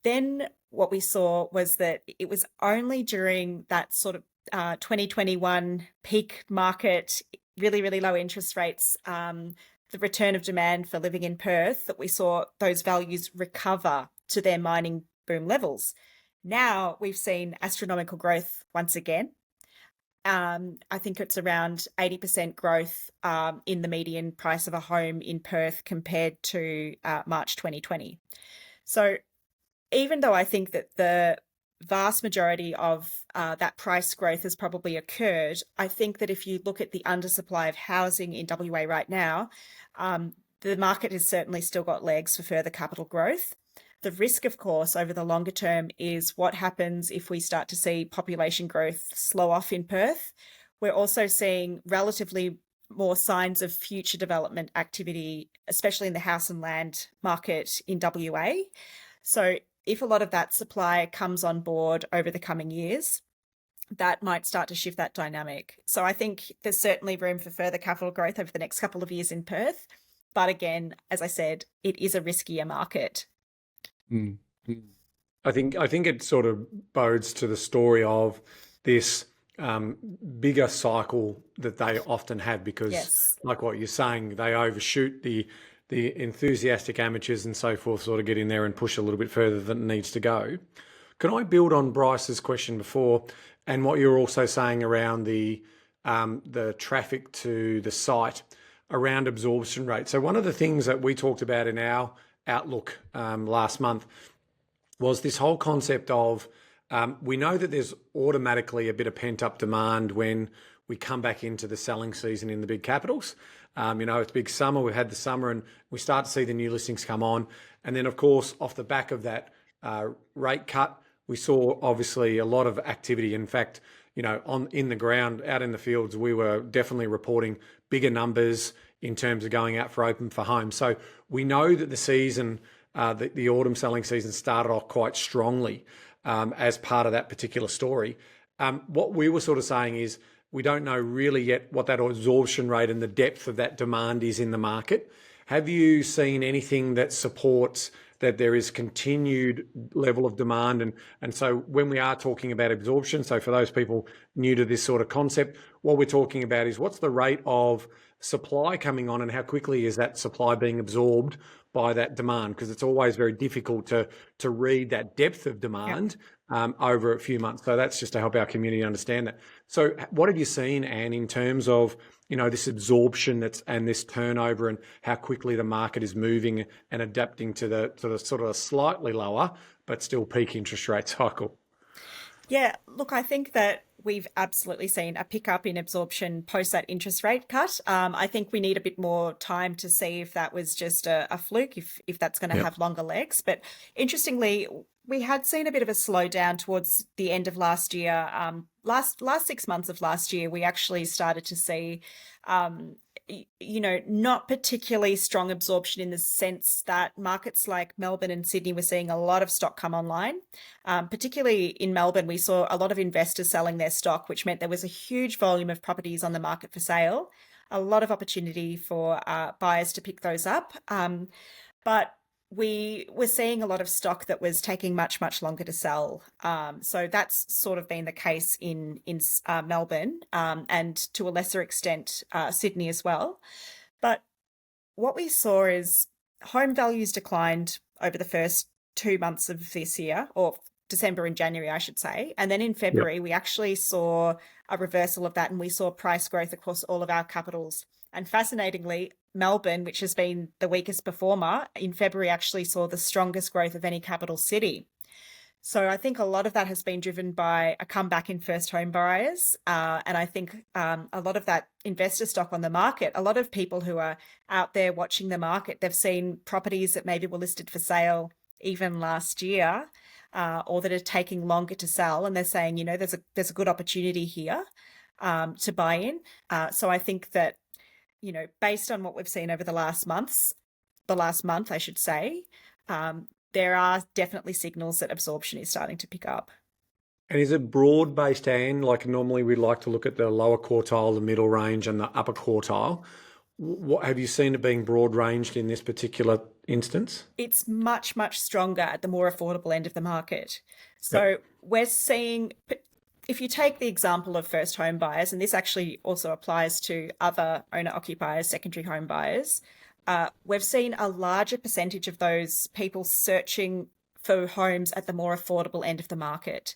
Then what we saw was that it was only during that sort of 2021 peak market, really, really low interest rates, the return of demand for living in Perth, that we saw those values recover to their mining boom levels. Now we've seen astronomical growth once again. I think it's around 80% growth in the median price of a home in Perth compared to March 2020. So even though I think that the vast majority of that price growth has probably occurred, I think that if you look at the undersupply of housing in WA right now, the market has certainly still got legs for further capital growth. The risk, of course, over the longer term is what happens if we start to see population growth slow off in Perth. We're also seeing relatively more signs of future development activity, especially in the house and land market in WA. So if a lot of that supply comes on board over the coming years, that might start to shift that dynamic. So I think there's certainly room for further capital growth over the next couple of years in Perth. But again, as I said, it is a riskier market. I think it sort of bodes to the story of this bigger cycle that they often have, because like what you're saying, they overshoot the enthusiastic amateurs and so forth, sort of get in there and push a little bit further than it needs to go. Can I build on Bryce's question before, and what you're also saying around the traffic to the site around absorption rate? So one of the things that we talked about in our outlook last month was this whole concept of we know that there's automatically a bit of pent-up demand when we come back into the selling season in the big capitals. It's big summer, we've had the summer, and we start to see the new listings come on. And then, of course, off the back of that rate cut, we saw obviously a lot of activity. In fact, in the ground, out in the fields, we were definitely reporting bigger numbers in terms of going out for open for home. So we know that the season, the autumn selling season started off quite strongly as part of that particular story. What we were sort of saying is we don't know really yet what that absorption rate and the depth of that demand is in the market. Have you seen anything that supports that there is continued level of demand? And so when we are talking about absorption, so for those people new to this sort of concept, what we're talking about is what's the rate of supply coming on and how quickly is that supply being absorbed by that demand? Because it's always very difficult to read that depth of demand over a few months. So that's just to help our community understand that. So what have you seen, Anne, in terms of this absorption and this turnover and how quickly the market is moving and adapting to the sort of a slightly lower but still peak interest rate cycle? Yeah, look, I think that we've absolutely seen a pickup in absorption post that interest rate cut. I think we need a bit more time to see if that was just a fluke, if that's going to have longer legs. But interestingly, we had seen a bit of a slowdown towards the end of last year. Last 6 months of last year, we actually started to see, not particularly strong absorption in the sense that markets like Melbourne and Sydney were seeing a lot of stock come online. Particularly in Melbourne, we saw a lot of investors selling their stock, which meant there was a huge volume of properties on the market for sale, a lot of opportunity for buyers to pick those up. But we were seeing a lot of stock that was taking much, much longer to sell. So that's sort of been the case in Melbourne and to a lesser extent, Sydney as well. But what we saw is home values declined over the first 2 months of this year, or December and January, I should say. And then in February, we actually saw a reversal of that, and we saw price growth across all of our capitals. And fascinatingly, Melbourne, which has been the weakest performer, in February actually saw the strongest growth of any capital city. So I think a lot of that has been driven by a comeback in first home buyers. And I think a lot of that investor stock on the market, a lot of people who are out there watching the market, they've seen properties that maybe were listed for sale even last year, or that are taking longer to sell. And they're saying, there's a good opportunity here to buy in. So I think that, based on what we've seen over the last month, I should say, there are definitely signals that absorption is starting to pick up. And is it broad-based, Anne? Like normally we'd like to look at the lower quartile, the middle range and the upper quartile. What have you seen it being broad-ranged in this particular instance? It's much, much stronger at the more affordable end of the market. So we're seeing, if you take the example of first home buyers, and this actually also applies to other owner-occupiers, secondary home buyers, we've seen a larger percentage of those people searching for homes at the more affordable end of the market.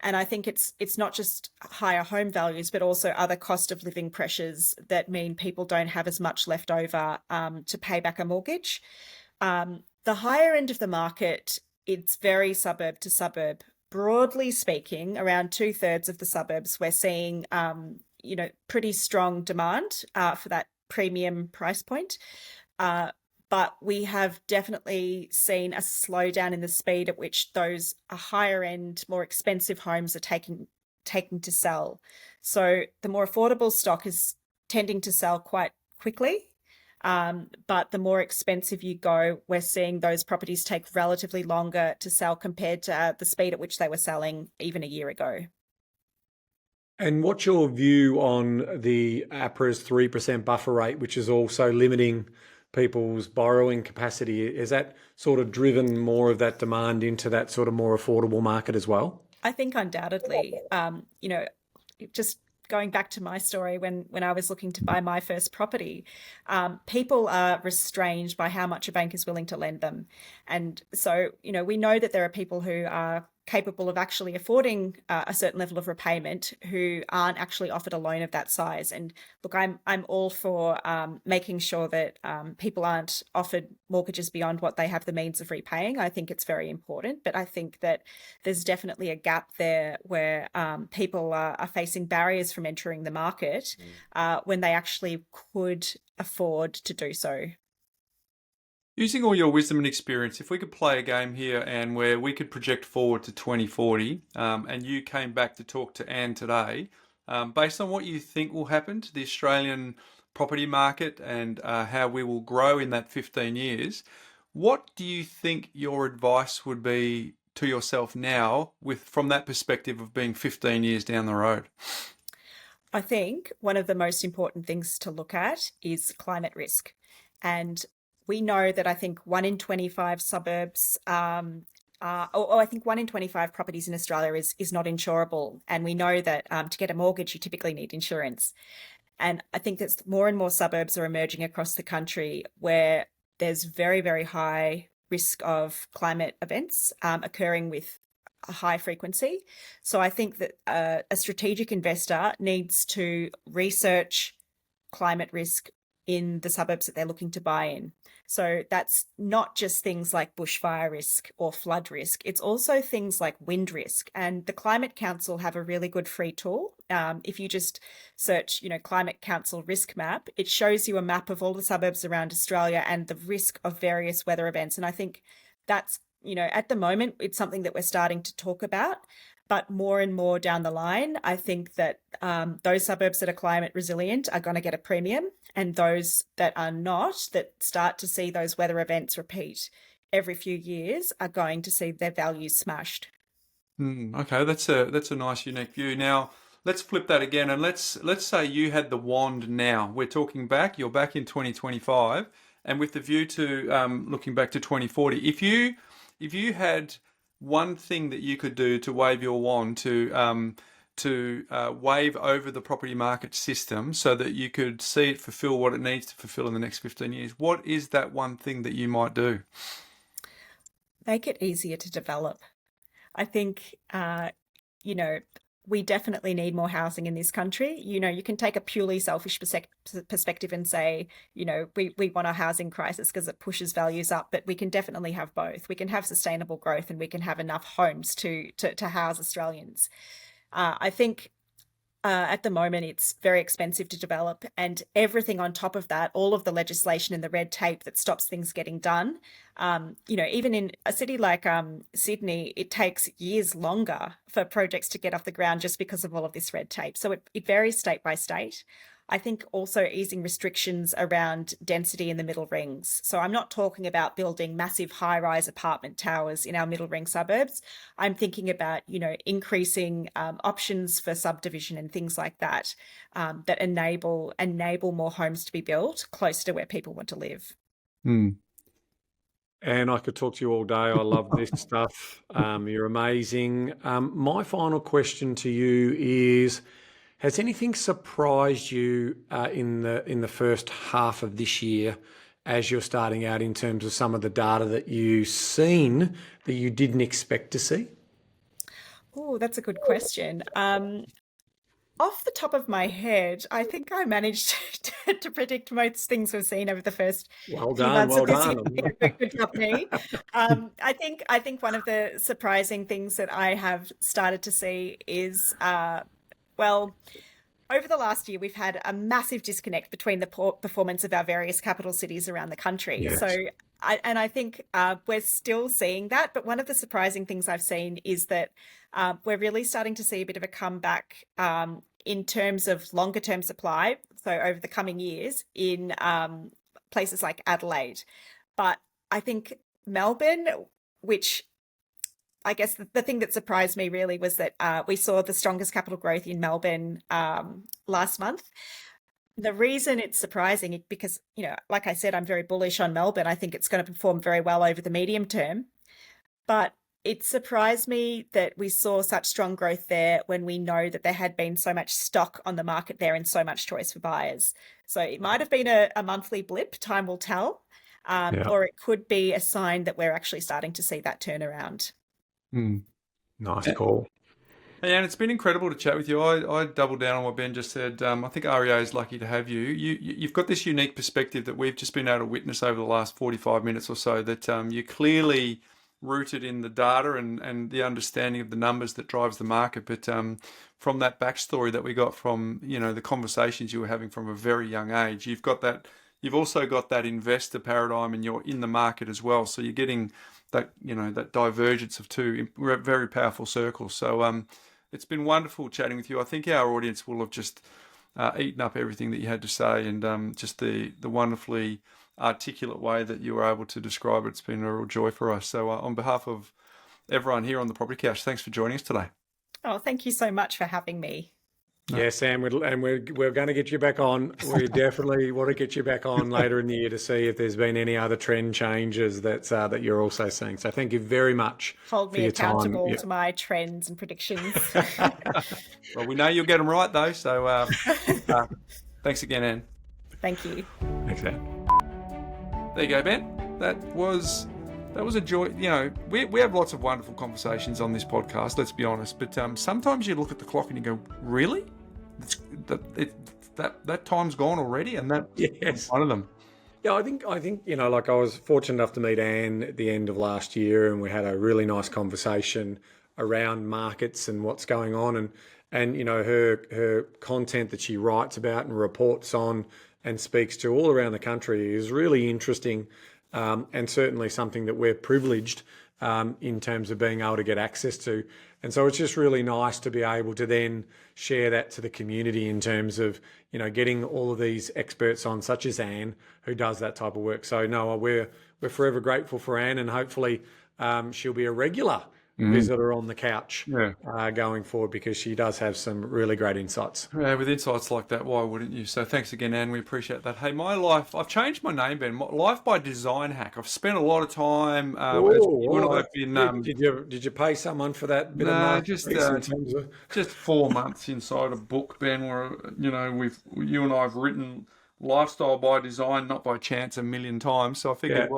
And I think it's not just higher home values, but also other cost of living pressures that mean people don't have as much left over to pay back a mortgage. The higher end of the market, it's very suburb to suburb. Broadly speaking, around 2/3 of the suburbs, we're seeing pretty strong demand for that premium price point. But we have definitely seen a slowdown in the speed at which those higher end, more expensive homes are taking to sell. So the more affordable stock is tending to sell quite quickly. But the more expensive you go, we're seeing those properties take relatively longer to sell compared to the speed at which they were selling even a year ago. And what's your view on the APRA's 3% buffer rate, which is also limiting people's borrowing capacity? Is that sort of driven more of that demand into that sort of more affordable market as well? I think undoubtedly, just going back to my story when I was looking to buy my first property, people are restrained by how much a bank is willing to lend them. And so, we know that there are people who are capable of actually affording a certain level of repayment who aren't actually offered a loan of that size. And look, I'm all for making sure that people aren't offered mortgages beyond what they have the means of repaying. I think it's very important, but I think that there's definitely a gap there where people are facing barriers from entering the market when they actually could afford to do so. Using all your wisdom and experience, if we could play a game here, Anne, where we could project forward to 2040 and you came back to talk to Anne today, based on what you think will happen to the Australian property market and how we will grow in that 15 years, what do you think your advice would be to yourself now from that perspective of being 15 years down the road? I think one of the most important things to look at is climate risk. And we know that I think 1 in 25 suburbs, I think 1 in 25 properties in Australia is not insurable. And we know that to get a mortgage, you typically need insurance. And I think that more and more suburbs are emerging across the country where there's very, very high risk of climate events occurring with a high frequency. So I think that a strategic investor needs to research climate risk in the suburbs that they're looking to buy in. So that's not just things like bushfire risk or flood risk. It's also things like wind risk. And the Climate Council have a really good free tool. If you just search, Climate Council risk map, it shows you a map of all the suburbs around Australia and the risk of various weather events. And I think that's, at the moment, it's something that we're starting to talk about. But more and more down the line, I think that those suburbs that are climate resilient are going to get a premium, and those that are not, that start to see those weather events repeat every few years, are going to see their values smashed. Okay, that's a nice, unique view. Now, let's flip that again, and let's say you had the wand now. We're talking back. You're back in 2025, and with the view to looking back to 2040. If you had one thing that you could do to wave your wand to wave over the property market system so that you could see it fulfill what it needs to fulfill in the next 15 years, what is that one thing that you might do? Make it easier to develop. I think, we definitely need more housing in this country. You can take a purely selfish perspective and say, we want a housing crisis because it pushes values up, but we can definitely have both. We can have sustainable growth and we can have enough homes to house Australians. I think at the moment it's very expensive to develop, and everything on top of that, all of the legislation and the red tape that stops things getting done. Even in a city like Sydney, it takes years longer for projects to get off the ground just because of all of this red tape. So it varies state by state. I think also easing restrictions around density in the middle rings. So I'm not talking about building massive high-rise apartment towers in our middle ring suburbs. I'm thinking about, increasing options for subdivision and things like that, that enable more homes to be built close to where people want to live. And I could talk to you all day. I love this stuff. You're amazing. My final question to you is, has anything surprised you in the first half of this year as you're starting out in terms of some of the data that you've seen that you didn't expect to see? Oh, that's a good question. Off the top of my head, I think I managed to predict most things we've seen over the first few months of this year. Good job, me. I think one of the surprising things that I have started to see is, over the last year, we've had a massive disconnect between the performance of our various capital cities around the country. Yes. So, I think we're still seeing that. But one of the surprising things I've seen is that we're really starting to see a bit of a comeback in terms of longer term supply. So over the coming years in places like Adelaide. But I think Melbourne, which I guess the thing that surprised me really was that we saw the strongest capital growth in Melbourne last month. The reason it's surprising is because, like I said, I'm very bullish on Melbourne. I think it's going to perform very well over the medium term. But it surprised me that we saw such strong growth there when we know that there had been so much stock on the market there and so much choice for buyers. So it might have been a monthly blip, time will tell, or it could be a sign that we're actually starting to see that turnaround. Nice call. Hey, Anne, it's been incredible to chat with you. I double down on what Ben just said. I think REA is lucky to have you. You've got this unique perspective that we've just been able to witness over the last 45 minutes or so, that you're clearly rooted in the data and the understanding of the numbers that drives the market. But from that backstory that we got from, the conversations you were having from a very young age, you've also got that investor paradigm, and you're in the market as well. So you're getting that divergence of two very powerful circles. So it's been wonderful chatting with you. I think our audience will have just eaten up everything that you had to say, and just the wonderfully articulate way that you were able to describe it. It's been a real joy for us. So on behalf of everyone here on the Property Couch, thanks for joining us today. Oh, thank you so much for having me. Yes, Sam, we're going to get you back on. We definitely want to get you back on later in the year to see if there's been any other trend changes that you're also seeing. So thank you very much. Hold me accountable to my trends and predictions. Well, we know you'll get them right though. So thanks again, Anne. Thank you. Thanks, Anne. There you go, Ben. That was a joy. We have lots of wonderful conversations on this podcast, let's be honest. But sometimes you look at the clock and you go, really? That time's gone already? And that's one of them. Yeah, I think I was fortunate enough to meet Anne at the end of last year, and we had a really nice conversation around markets and what's going on, and her content that she writes about and reports on and speaks to all around the country is really interesting, and certainly something that we're privileged in terms of being able to get access to. And so it's just really nice to be able to then share that to the community in terms of, getting all of these experts on, such as Anne, who does that type of work. So no, we're forever grateful for Anne, and hopefully she'll be a regular visitor on the couch going forward, because she does have some really great insights. Yeah, with insights like that, why wouldn't you? So thanks again, Anne. We appreciate that. Hey, my life, I've changed my name, Ben. Life by Design Hack. I've spent a lot of time. Did you pay someone for that bit of marketing? Just 4 months inside a book, Ben, where you and I have written lifestyle by design, not by chance, a million times. So I figured,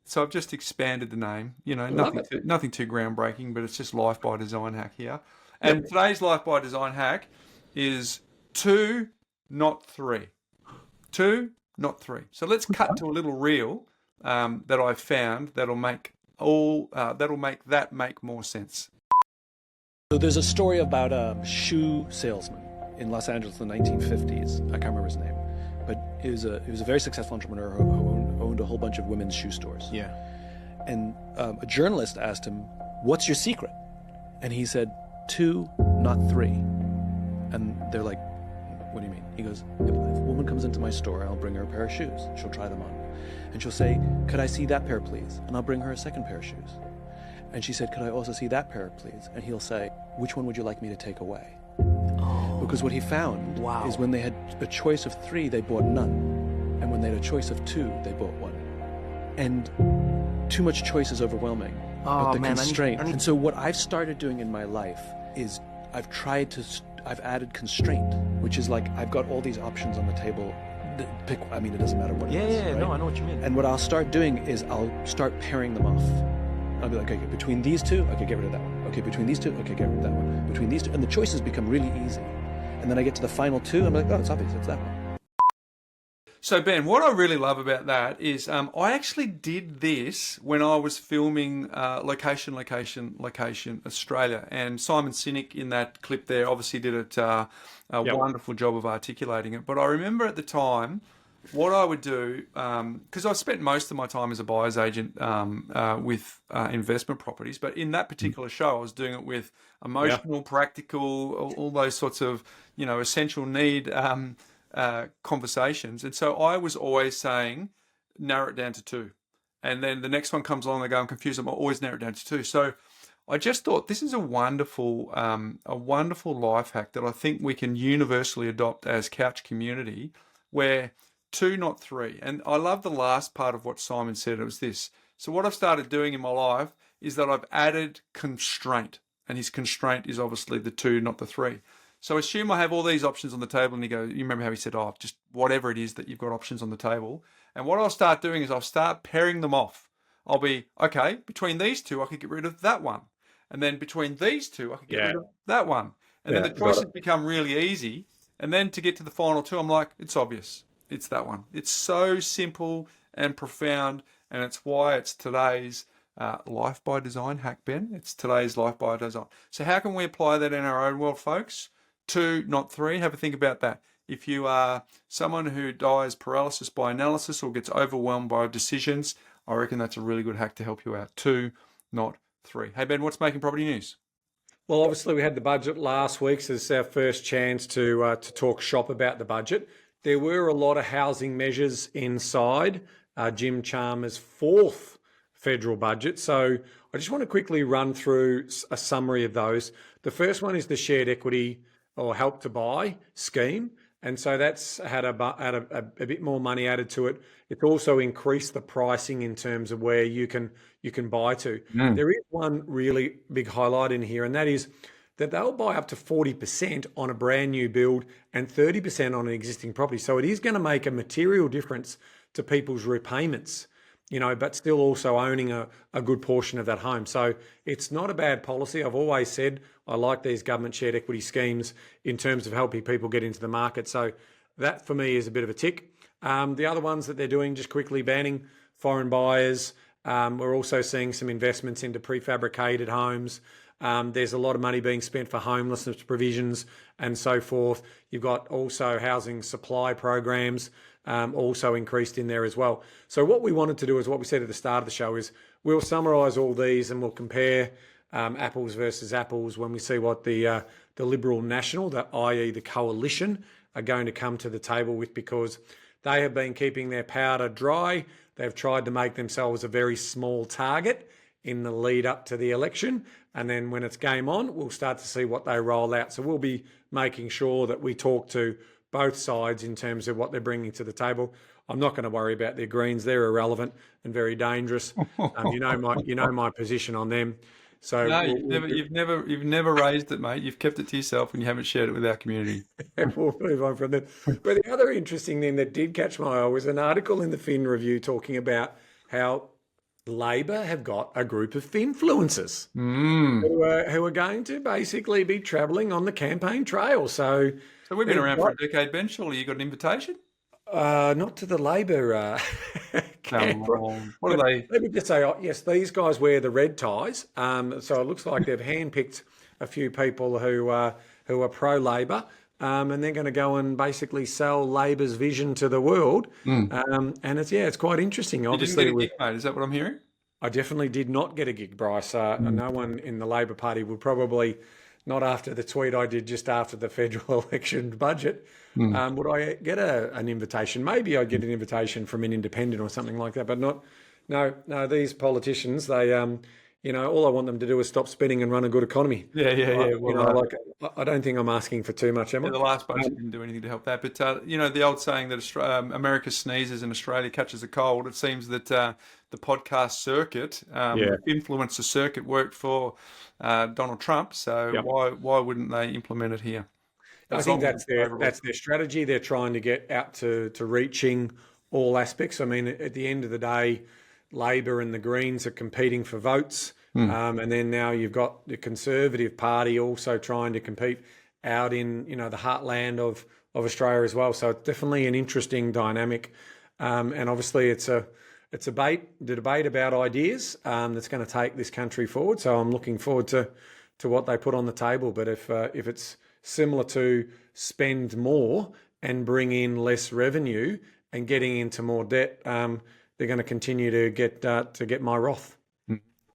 so I've just expanded the name, nothing too groundbreaking, but it's just Life by Design Hack here. And today's Life by Design Hack is 2, not 3. 2, not 3. So let's cut to a little reel that I found that'll make that make more sense. So there's a story about a shoe salesman in Los Angeles in the 1950s. I can't remember his name, but he was a very successful entrepreneur who owned a whole bunch of women's shoe stores. Yeah. And a journalist asked him, "What's your secret?" And he said, 2, not 3. And they're like, What do you mean? He goes, if a woman comes into my store, I'll bring her a pair of shoes. She'll try them on. And she'll say, could I see that pair, please? And I'll bring her a second pair of shoes. And she said, could I also see that pair, please? And he'll say, which one would you like me to take away? Because what he found is when they had a choice of 3, they bought none. And when they had a choice of 2, they bought 1. And too much choice is overwhelming. But the constraint. And so what I've started doing in my life is I've added constraint, which is like I've got all these options on the table. Pick, I mean, it doesn't matter what it is. Yeah, right? no, I know what you mean. And what I'll start doing is I'll start pairing them off. I'll be like, okay, between these 2, okay, get rid of that one. Okay, between these 2, okay, get rid of that one. Between these 2, and the choices become really easy. And then I get to the final 2, I'm like, oh, it's obvious, it's that one. So Ben, what I really love about that is I actually did this when I was filming Location Australia, and Simon Sinek in that clip there obviously did a wonderful job of articulating it. But I remember at the time what I would do, because I spent most of my time as a buyer's agent with investment properties, but in that particular show I was doing it with emotional, practical, all those sorts of essential need conversations. And so I was always saying, narrow it down to 2. And then the next one comes along, they go, I'm confused. I'm always narrow it down to 2. So I just thought this is a wonderful life hack that I think we can universally adopt as couch community, where 2, not 3. And I love the last part of what Simon said. It was this. So what I've started doing in my life is that I've added constraint. And his constraint is obviously the 2, not the 3. So assume I have all these options on the table, and you remember how he said, oh, just whatever it is that you've got options on the table. And what I'll start doing is I'll start pairing them off. I'll be, okay, between these 2, I could get rid of that one. And then between these 2, I could get rid of that one. And then the choices become really easy. And then to get to the final 2, I'm like, it's obvious. It's that one. It's so simple and profound. And it's why it's today's Life by Design hack, Ben. It's today's Life by Design. So how can we apply that in our own world, folks? 2, not 3. Have a think about that. If you are someone who dies paralysis by analysis or gets overwhelmed by decisions, I reckon that's a really good hack to help you out. 2, not 3. Hey, Ben, what's making property news? Well, obviously we had the budget last week, so this is our first chance to talk shop about the budget. There were a lot of housing measures inside Jim Chalmers' 4th federal budget. So I just want to quickly run through a summary of those. The first one is the shared equity or help to buy scheme. And so that's had a bit more money added to it. It's also increased the pricing in terms of where you can buy to. There is one really big highlight in here, and that is that they'll buy up to 40% on a brand new build and 30% on an existing property. So it is going to make a material difference to people's repayments, but still also owning a good portion of that home. So it's not a bad policy. I've always said I like these government shared equity schemes in terms of helping people get into the market. So that for me is a bit of a tick. The other ones that they're doing, just quickly banning foreign buyers. We're also seeing some investments into prefabricated homes. There's a lot of money being spent for homelessness provisions and so forth. You've got also housing supply programs also increased in there as well. So what we wanted to do is what we said at the start of the show is we'll summarise all these and we'll compare apples versus apples when we see what the Liberal National, i.e. the coalition, are going to come to the table with, because they have been keeping their powder dry. They've tried to make themselves a very small target in the lead up to the election. And then when it's game on, we'll start to see what they roll out. So we'll be making sure that we talk to both sides in terms of what they're bringing to the table. I'm not going to worry about their Greens. They're irrelevant and very dangerous. You know my position on them. So no, you've never raised it, mate. You've kept it to yourself and you haven't shared it with our community. We'll move on from that. But the other interesting thing that did catch my eye was an article in the Fin Review talking about how Labor have got a group of Finfluencers who are going to basically be travelling on the campaign trail. So we've been around for a decade, Ben. Surely you got an invitation? Not to the Labor camp. What are they? Let me just say, yes, these guys wear the red ties. So it looks like they've handpicked a few people who are pro-Labor. And they're going to go and basically sell Labor's vision to the world. And it's quite interesting. Obviously, you didn't get a gig, mate. Is that what I'm hearing? I definitely did not get a gig, Bryce. No one in the Labor Party would probably not after the tweet I did just after the federal election budget. Would I get an invitation? Maybe I'd get an invitation from an independent or something like that, but not. No, these politicians, they, all I want them to do is stop spending and run a good economy. Yeah. Well, I don't think I'm asking for too much, am I? the last budget didn't do anything to help that. But, the old saying that America sneezes and Australia catches a cold, it seems that the podcast circuit, the Finfluencer circuit worked for Donald Trump. So why wouldn't they implement it here? I think that's their strategy. They're trying to get out to reaching all aspects. I mean, at the end of the day, Labor and the Greens are competing for votes. And then now you've got the Conservative Party also trying to compete out in, the heartland of Australia as well. So it's definitely an interesting dynamic. And obviously it's a debate about ideas that's going to take this country forward. So I'm looking forward to what they put on the table. But if it's similar to spend more and bring in less revenue and getting into more debt, they're going to continue to get my wrath.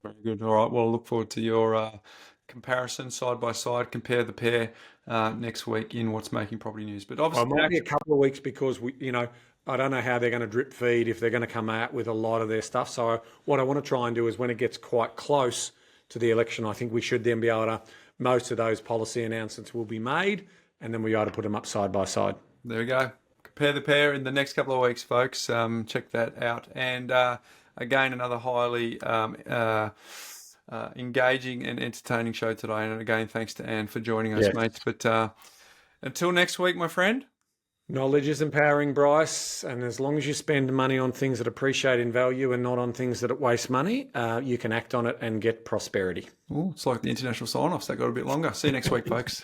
Very good. All right. Well, look forward to your comparison side by side, compare the pair next week in What's Making Property News. But obviously, it might be a couple of weeks because I don't know how they're going to drip feed, if they're going to come out with a lot of their stuff. So what I want to try and do is when it gets quite close to the election, I think we should then be able to, most of those policy announcements will be made, and then we ought to put them up side by side. There we go. Compare the pair in the next couple of weeks, folks. Check that out. And again, another highly engaging and entertaining show today. And again, thanks to Anne for joining us, mates. But until next week, my friend. Knowledge is empowering, Bryce. And as long as you spend money on things that appreciate in value and not on things that waste money, you can act on it and get prosperity. Oh, it's like the international sign-offs. That got a bit longer. See you next week, folks.